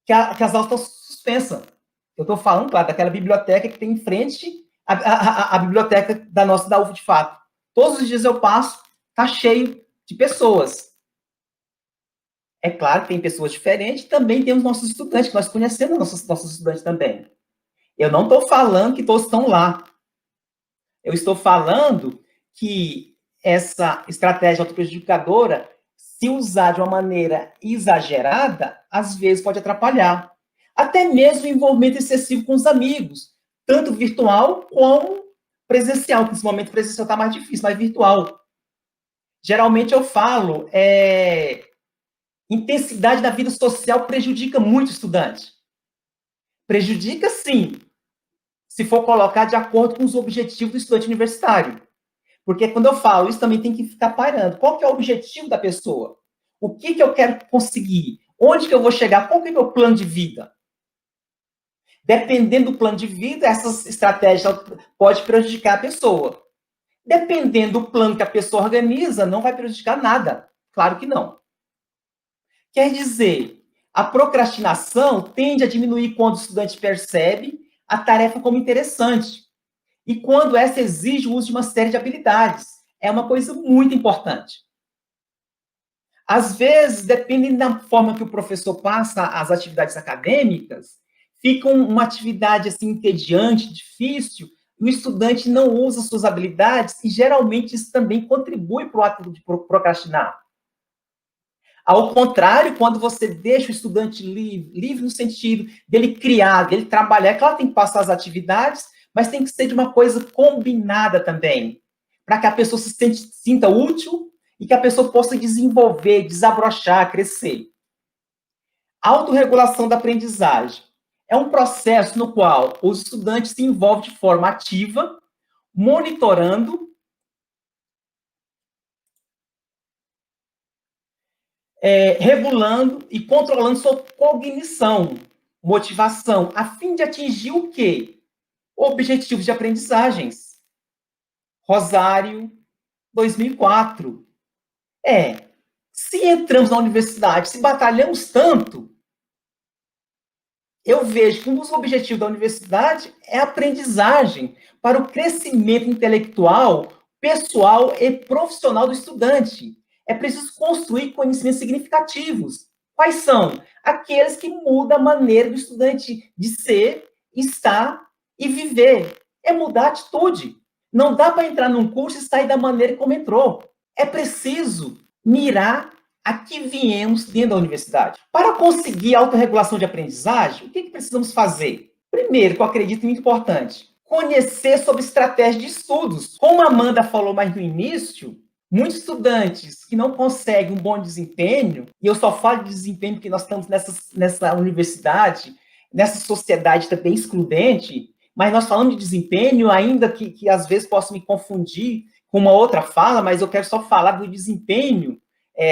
que as aulas estão suspensas. Eu estou falando, claro, daquela biblioteca que tem em frente à biblioteca da UF de fato. Todos os dias eu passo, está cheio de pessoas. É claro que tem pessoas diferentes, também temos nossos estudantes, que nós conhecemos nossos estudantes também. Eu não estou falando que todos estão lá. Eu estou falando que essa estratégia autoprejudicadora, se usar de uma maneira exagerada, às vezes pode atrapalhar. Até mesmo o envolvimento excessivo com os amigos, tanto virtual como presencial, que nesse momento presencial está mais difícil, mas virtual. Geralmente eu falo, intensidade da vida social prejudica muito o estudante. Prejudica, sim, se for colocar de acordo com os objetivos do estudante universitário. Porque quando eu falo isso, também tem que ficar parando. Qual que é o objetivo da pessoa? O que eu quero conseguir? Onde que eu vou chegar? Qual que é o meu plano de vida? Dependendo do plano de vida, essas estratégias podem prejudicar a pessoa. Dependendo do plano que a pessoa organiza, não vai prejudicar nada. Claro que não. Quer dizer, a procrastinação tende a diminuir quando o estudante percebe a tarefa como interessante e quando essa exige o uso de uma série de habilidades. É uma coisa muito importante. Às vezes, dependendo da forma que o professor passa as atividades acadêmicas, fica uma atividade assim entediante, difícil, e o estudante não usa suas habilidades, e geralmente isso também contribui para o ato de procrastinar. Ao contrário, quando você deixa o estudante livre no sentido dele criar, dele trabalhar, é claro que tem que passar as atividades, mas tem que ser de uma coisa combinada também, para que a pessoa se sinta útil e que a pessoa possa desenvolver, desabrochar, crescer. A autorregulação da aprendizagem é um processo no qual os estudantes se envolvem de forma ativa, monitorando, regulando e controlando sua cognição, motivação, a fim de atingir o quê? Objetivos de aprendizagens. Rosário, 2004. Se entramos na universidade, se batalhamos tanto, eu vejo que um dos objetivos da universidade é a aprendizagem para o crescimento intelectual, pessoal e profissional do estudante. É preciso construir conhecimentos significativos. Quais são? Aqueles que mudam a maneira do estudante de ser, estar e viver. É mudar a atitude. Não dá para entrar num curso e sair da maneira como entrou. É preciso mirar a que viemos dentro da universidade. Para conseguir a autorregulação de aprendizagem, o que precisamos fazer? Primeiro, que eu acredito muito importante, conhecer sobre estratégia de estudos. Como a Amanda falou mais no início, muitos estudantes que não conseguem um bom desempenho, e eu só falo de desempenho porque nós estamos nessa universidade, nessa sociedade também excludente, mas nós falamos de desempenho, ainda que às vezes possa me confundir com uma outra fala, mas eu quero só falar do desempenho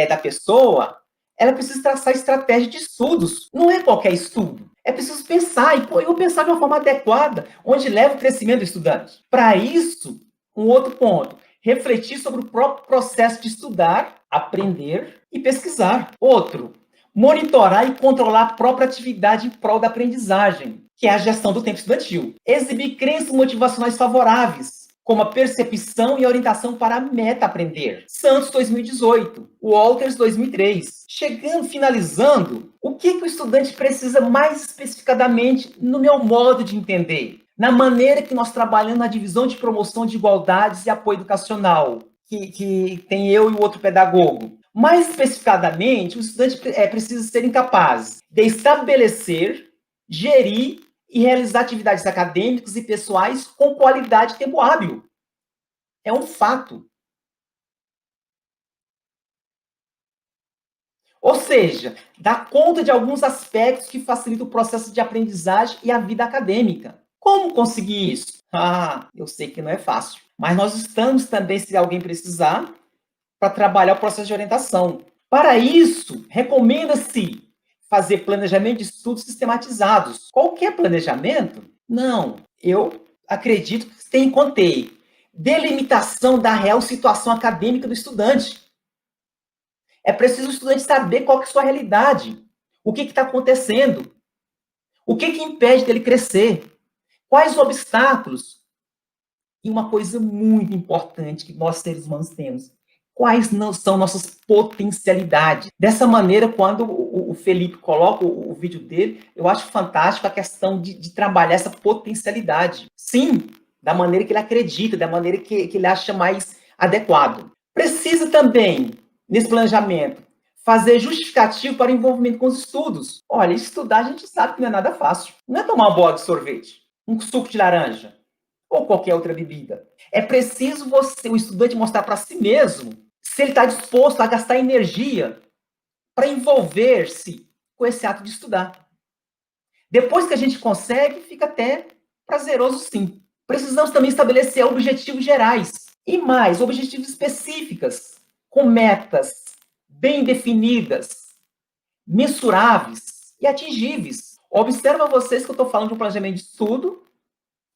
da pessoa. Ela precisa traçar estratégia de estudos. Não é qualquer estudo. É preciso pensar, e eu vou pensar de uma forma adequada, onde leva o crescimento do estudante. Para isso, um outro ponto, refletir sobre o próprio processo de estudar, aprender e pesquisar. Outro, monitorar e controlar a própria atividade em prol da aprendizagem, que é a gestão do tempo estudantil. Exibir crenças motivacionais favoráveis, como a percepção e orientação para a meta aprender. Santos, 2018. Walters, 2003. Finalizando, o que o estudante precisa mais especificadamente no meu modo de entender? Na maneira que nós trabalhamos na divisão de promoção de igualdades e apoio educacional, que tem eu e o outro pedagogo. Mais especificadamente, o estudante precisa ser incapaz de estabelecer, gerir e realizar atividades acadêmicas e pessoais com qualidade e tempo hábil. É um fato. Ou seja, dá conta de alguns aspectos que facilitam o processo de aprendizagem e a vida acadêmica. Como conseguir isso? Eu sei que não é fácil. Mas nós estamos também, se alguém precisar, para trabalhar o processo de orientação. Para isso, recomenda-se fazer planejamento de estudos sistematizados. Qualquer planejamento? Não. Eu acredito que tem que conter delimitação da real situação acadêmica do estudante. É preciso o estudante saber qual que é a sua realidade. O que está acontecendo? O que impede dele crescer? Quais os obstáculos? E uma coisa muito importante que nós, seres humanos, temos. Quais não são nossas potencialidades? Dessa maneira, quando o Felipe coloca o vídeo dele, eu acho fantástico a questão de trabalhar essa potencialidade. Sim, da maneira que ele acredita, da maneira que ele acha mais adequado. Precisa também, nesse planejamento, fazer justificativo para o envolvimento com os estudos. Olha, estudar a gente sabe que não é nada fácil. Não é tomar uma bola de sorvete, um suco de laranja ou qualquer outra bebida. É preciso o estudante mostrar para si mesmo se ele está disposto a gastar energia para envolver-se com esse ato de estudar. Depois que a gente consegue, fica até prazeroso, sim. Precisamos também estabelecer objetivos gerais e mais, objetivos específicos, com metas bem definidas, mensuráveis e atingíveis. Observa vocês que eu estou falando de um planejamento de estudo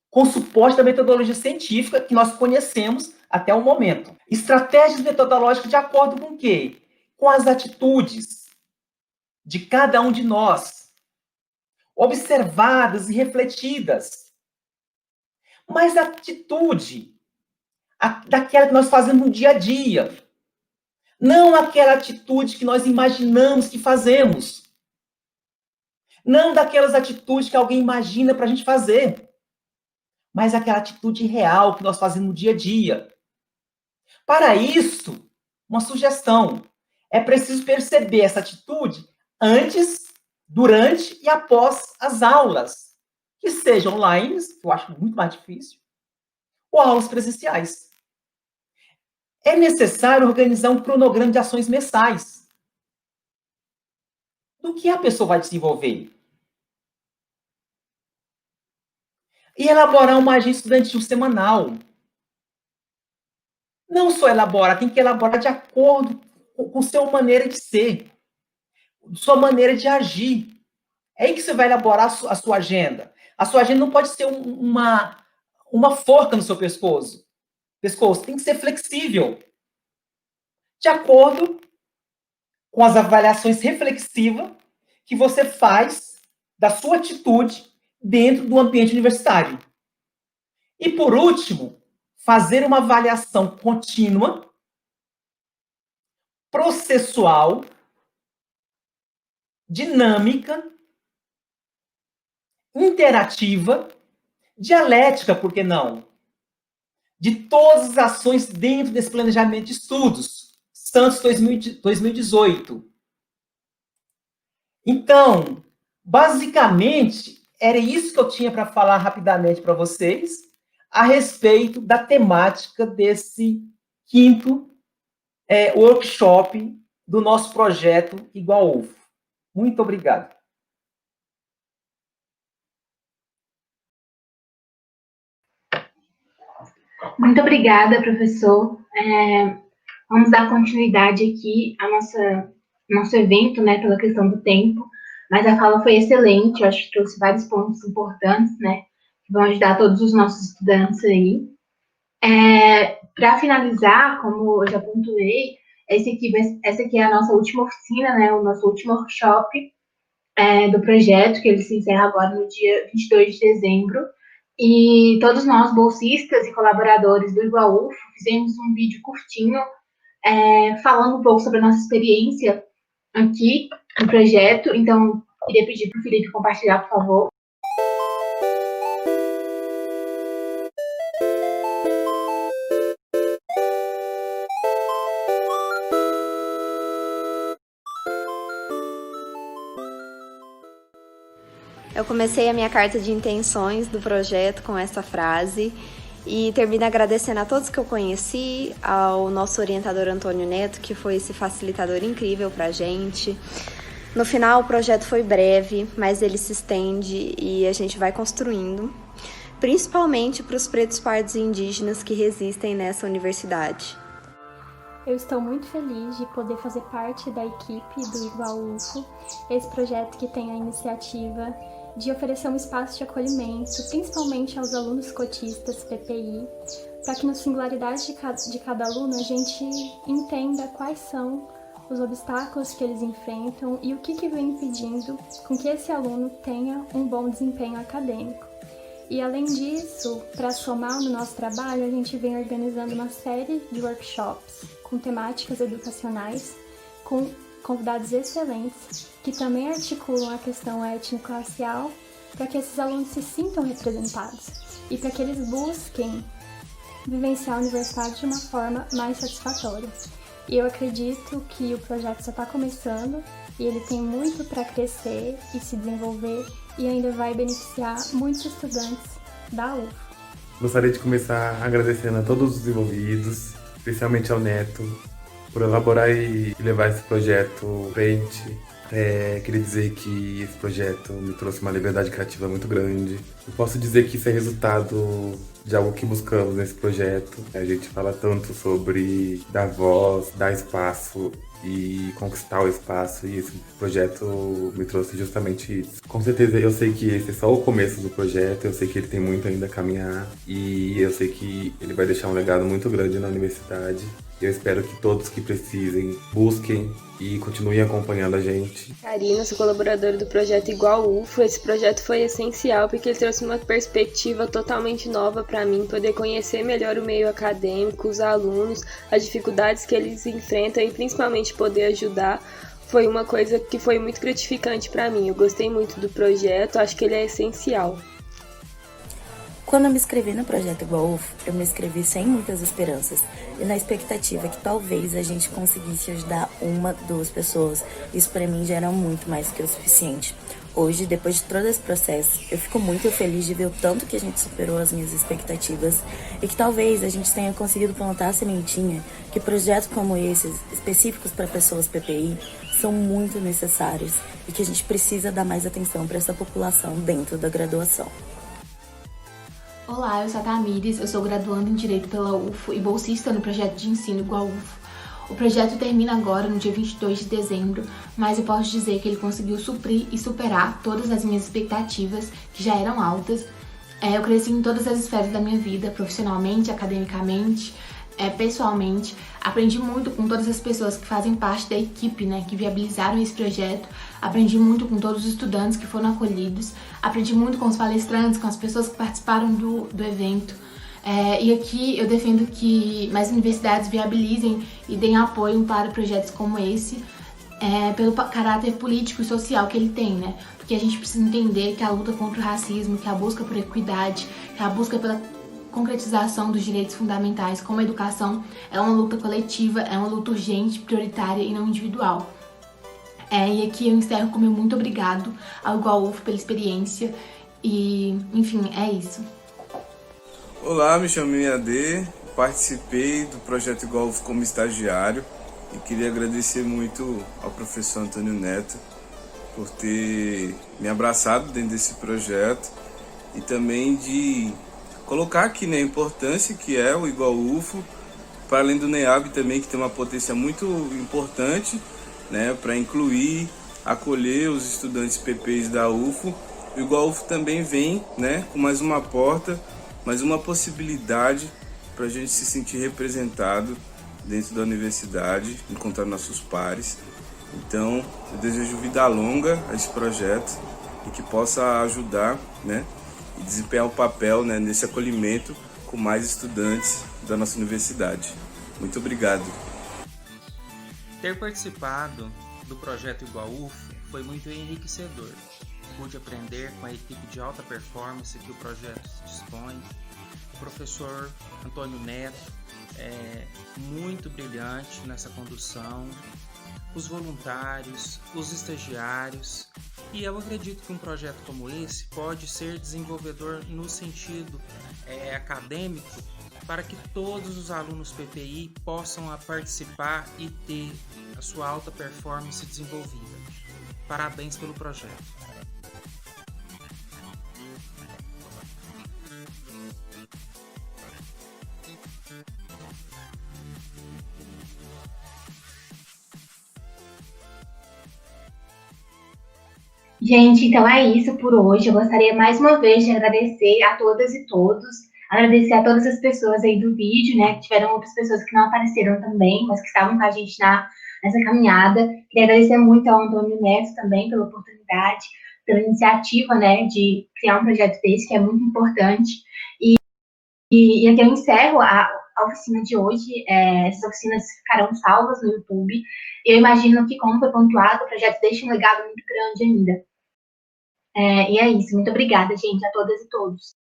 com suporte da metodologia científica que nós conhecemos até o momento. Estratégias metodológicas de acordo com o quê? Com as atitudes de cada um de nós, observadas e refletidas. Mas a atitude daquela que nós fazemos no dia a dia, não aquela atitude que nós imaginamos que fazemos, não daquelas atitudes que alguém imagina para a gente fazer, mas aquela atitude real que nós fazemos no dia a dia. Para isso, uma sugestão, é preciso perceber essa atitude antes, durante e após as aulas, que sejam online, que eu acho muito mais difícil, ou aulas presenciais. É necessário organizar um cronograma de ações mensais. Do que a pessoa vai desenvolver? E elaborar uma agenda estudantil semanal. Não só elaborar, tem que elaborar de acordo com sua maneira de ser, sua maneira de agir. É aí que você vai elaborar a sua agenda. A sua agenda não pode ser uma forca no seu pescoço. Tem que ser flexível. De acordo com as avaliações reflexivas que você faz da sua atitude dentro do ambiente universitário. E, por último, fazer uma avaliação contínua, processual, dinâmica, interativa, dialética, por que não? De todas as ações dentro desse planejamento de estudos, Santos 2018. Então, basicamente, era isso que eu tinha para falar rapidamente para vocês a respeito da temática desse quinto workshop do nosso projeto Igual UFO. Muito obrigado. Muito obrigada, professor. Vamos dar continuidade aqui ao nosso evento, né, pela questão do tempo, mas a fala foi excelente, eu acho que trouxe vários pontos importantes, né, que vão ajudar todos os nossos estudantes aí. Para finalizar, como eu já pontuei, essa aqui é a nossa última oficina, né, o nosso último workshop do projeto, que ele se encerra agora no dia 22 de dezembro, e todos nós, bolsistas e colaboradores do Igual UFO, fizemos um vídeo curtinho falando um pouco sobre a nossa experiência aqui no projeto. Então, queria pedir para o Felipe compartilhar, por favor. Eu comecei a minha carta de intenções do projeto com essa frase e termino agradecendo a todos que eu conheci, ao nosso orientador Antônio Neto, que foi esse facilitador incrível pra gente. No final, o projeto foi breve, mas ele se estende e a gente vai construindo, principalmente para os pretos, pardos e indígenas que resistem nessa universidade. Eu estou muito feliz de poder fazer parte da equipe do Igual UFO, esse projeto que tem a iniciativa de oferecer um espaço de acolhimento, principalmente aos alunos cotistas PPI, para que na singularidade de cada aluno a gente entenda quais são os obstáculos que eles enfrentam e o que vem impedindo com que esse aluno tenha um bom desempenho acadêmico. E além disso, para somar no nosso trabalho, a gente vem organizando uma série de workshops com temáticas educacionais, com convidados excelentes, que também articulam a questão étnico-racial, para que esses alunos se sintam representados e para que eles busquem vivenciar a universidade de uma forma mais satisfatória. E eu acredito que o projeto só está começando e ele tem muito para crescer e se desenvolver e ainda vai beneficiar muitos estudantes da UFO. Gostaria de começar agradecendo a todos os envolvidos, especialmente ao Neto, por elaborar e levar esse projeto à frente. Queria dizer que esse projeto me trouxe uma liberdade criativa muito grande. Eu posso dizer que isso é resultado de algo que buscamos nesse projeto. A gente fala tanto sobre dar voz, dar espaço e conquistar o espaço, e esse projeto me trouxe justamente isso. Com certeza eu sei que esse é só o começo do projeto, eu sei que ele tem muito ainda a caminhar e eu sei que ele vai deixar um legado muito grande na universidade. Eu espero que todos que precisem busquem e continuem acompanhando a gente. Karina, sou colaboradora do projeto Igual UFO. Esse projeto foi essencial porque ele trouxe uma perspectiva totalmente nova para mim, poder conhecer melhor o meio acadêmico, os alunos, as dificuldades que eles enfrentam e principalmente poder ajudar. Foi uma coisa que foi muito gratificante para mim. Eu gostei muito do projeto, acho que ele é essencial. Quando eu me inscrevi no projeto Igual UFO, eu me inscrevi sem muitas esperanças e na expectativa que talvez a gente conseguisse ajudar 1, 2 pessoas. Isso para mim já era muito mais que o suficiente. Hoje, depois de todo esse processo, eu fico muito feliz de ver o tanto que a gente superou as minhas expectativas e que talvez a gente tenha conseguido plantar a sementinha que projetos como esses, específicos para pessoas PPI, são muito necessários e que a gente precisa dar mais atenção para essa população dentro da graduação. Olá, eu sou a Tamires, eu sou graduanda em Direito pela UFO e bolsista no projeto de ensino Igual UFO. O projeto termina agora, no dia 22 de dezembro, mas eu posso dizer que ele conseguiu suprir e superar todas as minhas expectativas, que já eram altas. Eu cresci em todas as esferas da minha vida, profissionalmente, academicamente, pessoalmente. Aprendi muito com todas as pessoas que fazem parte da equipe, que viabilizaram esse projeto. Aprendi muito com todos os estudantes que foram acolhidos. Aprendi muito com os palestrantes, com as pessoas que participaram do evento. E aqui eu defendo que mais universidades viabilizem e deem apoio para projetos como esse, pelo caráter político e social que ele tem, Porque a gente precisa entender que a luta contra o racismo, que a busca por equidade, que a busca pela concretização dos direitos fundamentais como a educação é uma luta coletiva, é uma luta urgente, prioritária e não individual. E aqui eu encerro com meu muito obrigado ao Igual UFO pela experiência e, enfim, é isso. Olá, me chamo Miade, participei do projeto Igual UFO como estagiário e queria agradecer muito ao professor Antônio Neto por ter me abraçado dentro desse projeto e também de colocar aqui a importância que é o Igual UFO, para além do NEAB também, que tem uma potência muito importante, para incluir, acolher os estudantes PPs da UFO. O Igual UFO também vem com mais uma porta, mais uma possibilidade para a gente se sentir representado dentro da universidade, encontrar nossos pares. Então, eu desejo vida longa a esse projeto e que possa ajudar, e desempenhar o papel nesse acolhimento com mais estudantes da nossa universidade. Muito obrigado. Ter participado do projeto Igual UFO foi muito enriquecedor. Pude aprender com a equipe de alta performance que o projeto se dispõe. O professor Antônio Neto é muito brilhante nessa condução, os voluntários, os estagiários, e eu acredito que um projeto como esse pode ser desenvolvedor no sentido acadêmico para que todos os alunos PPI possam participar e ter a sua alta performance desenvolvida. Parabéns pelo projeto. Gente, então é isso por hoje. Eu gostaria mais uma vez de agradecer a todas e todos, agradecer a todas as pessoas aí do vídeo, que tiveram outras pessoas que não apareceram também, mas que estavam com a gente nessa caminhada. Queria agradecer muito ao Antônio Neto também pela oportunidade, pela iniciativa, de criar um projeto desse, que é muito importante. E aqui eu encerro a oficina de hoje. Essas oficinas ficarão salvas no YouTube. Eu imagino que, como foi pontuado, o projeto deixa um legado muito grande ainda. E é isso. Muito obrigada, gente, a todas e todos.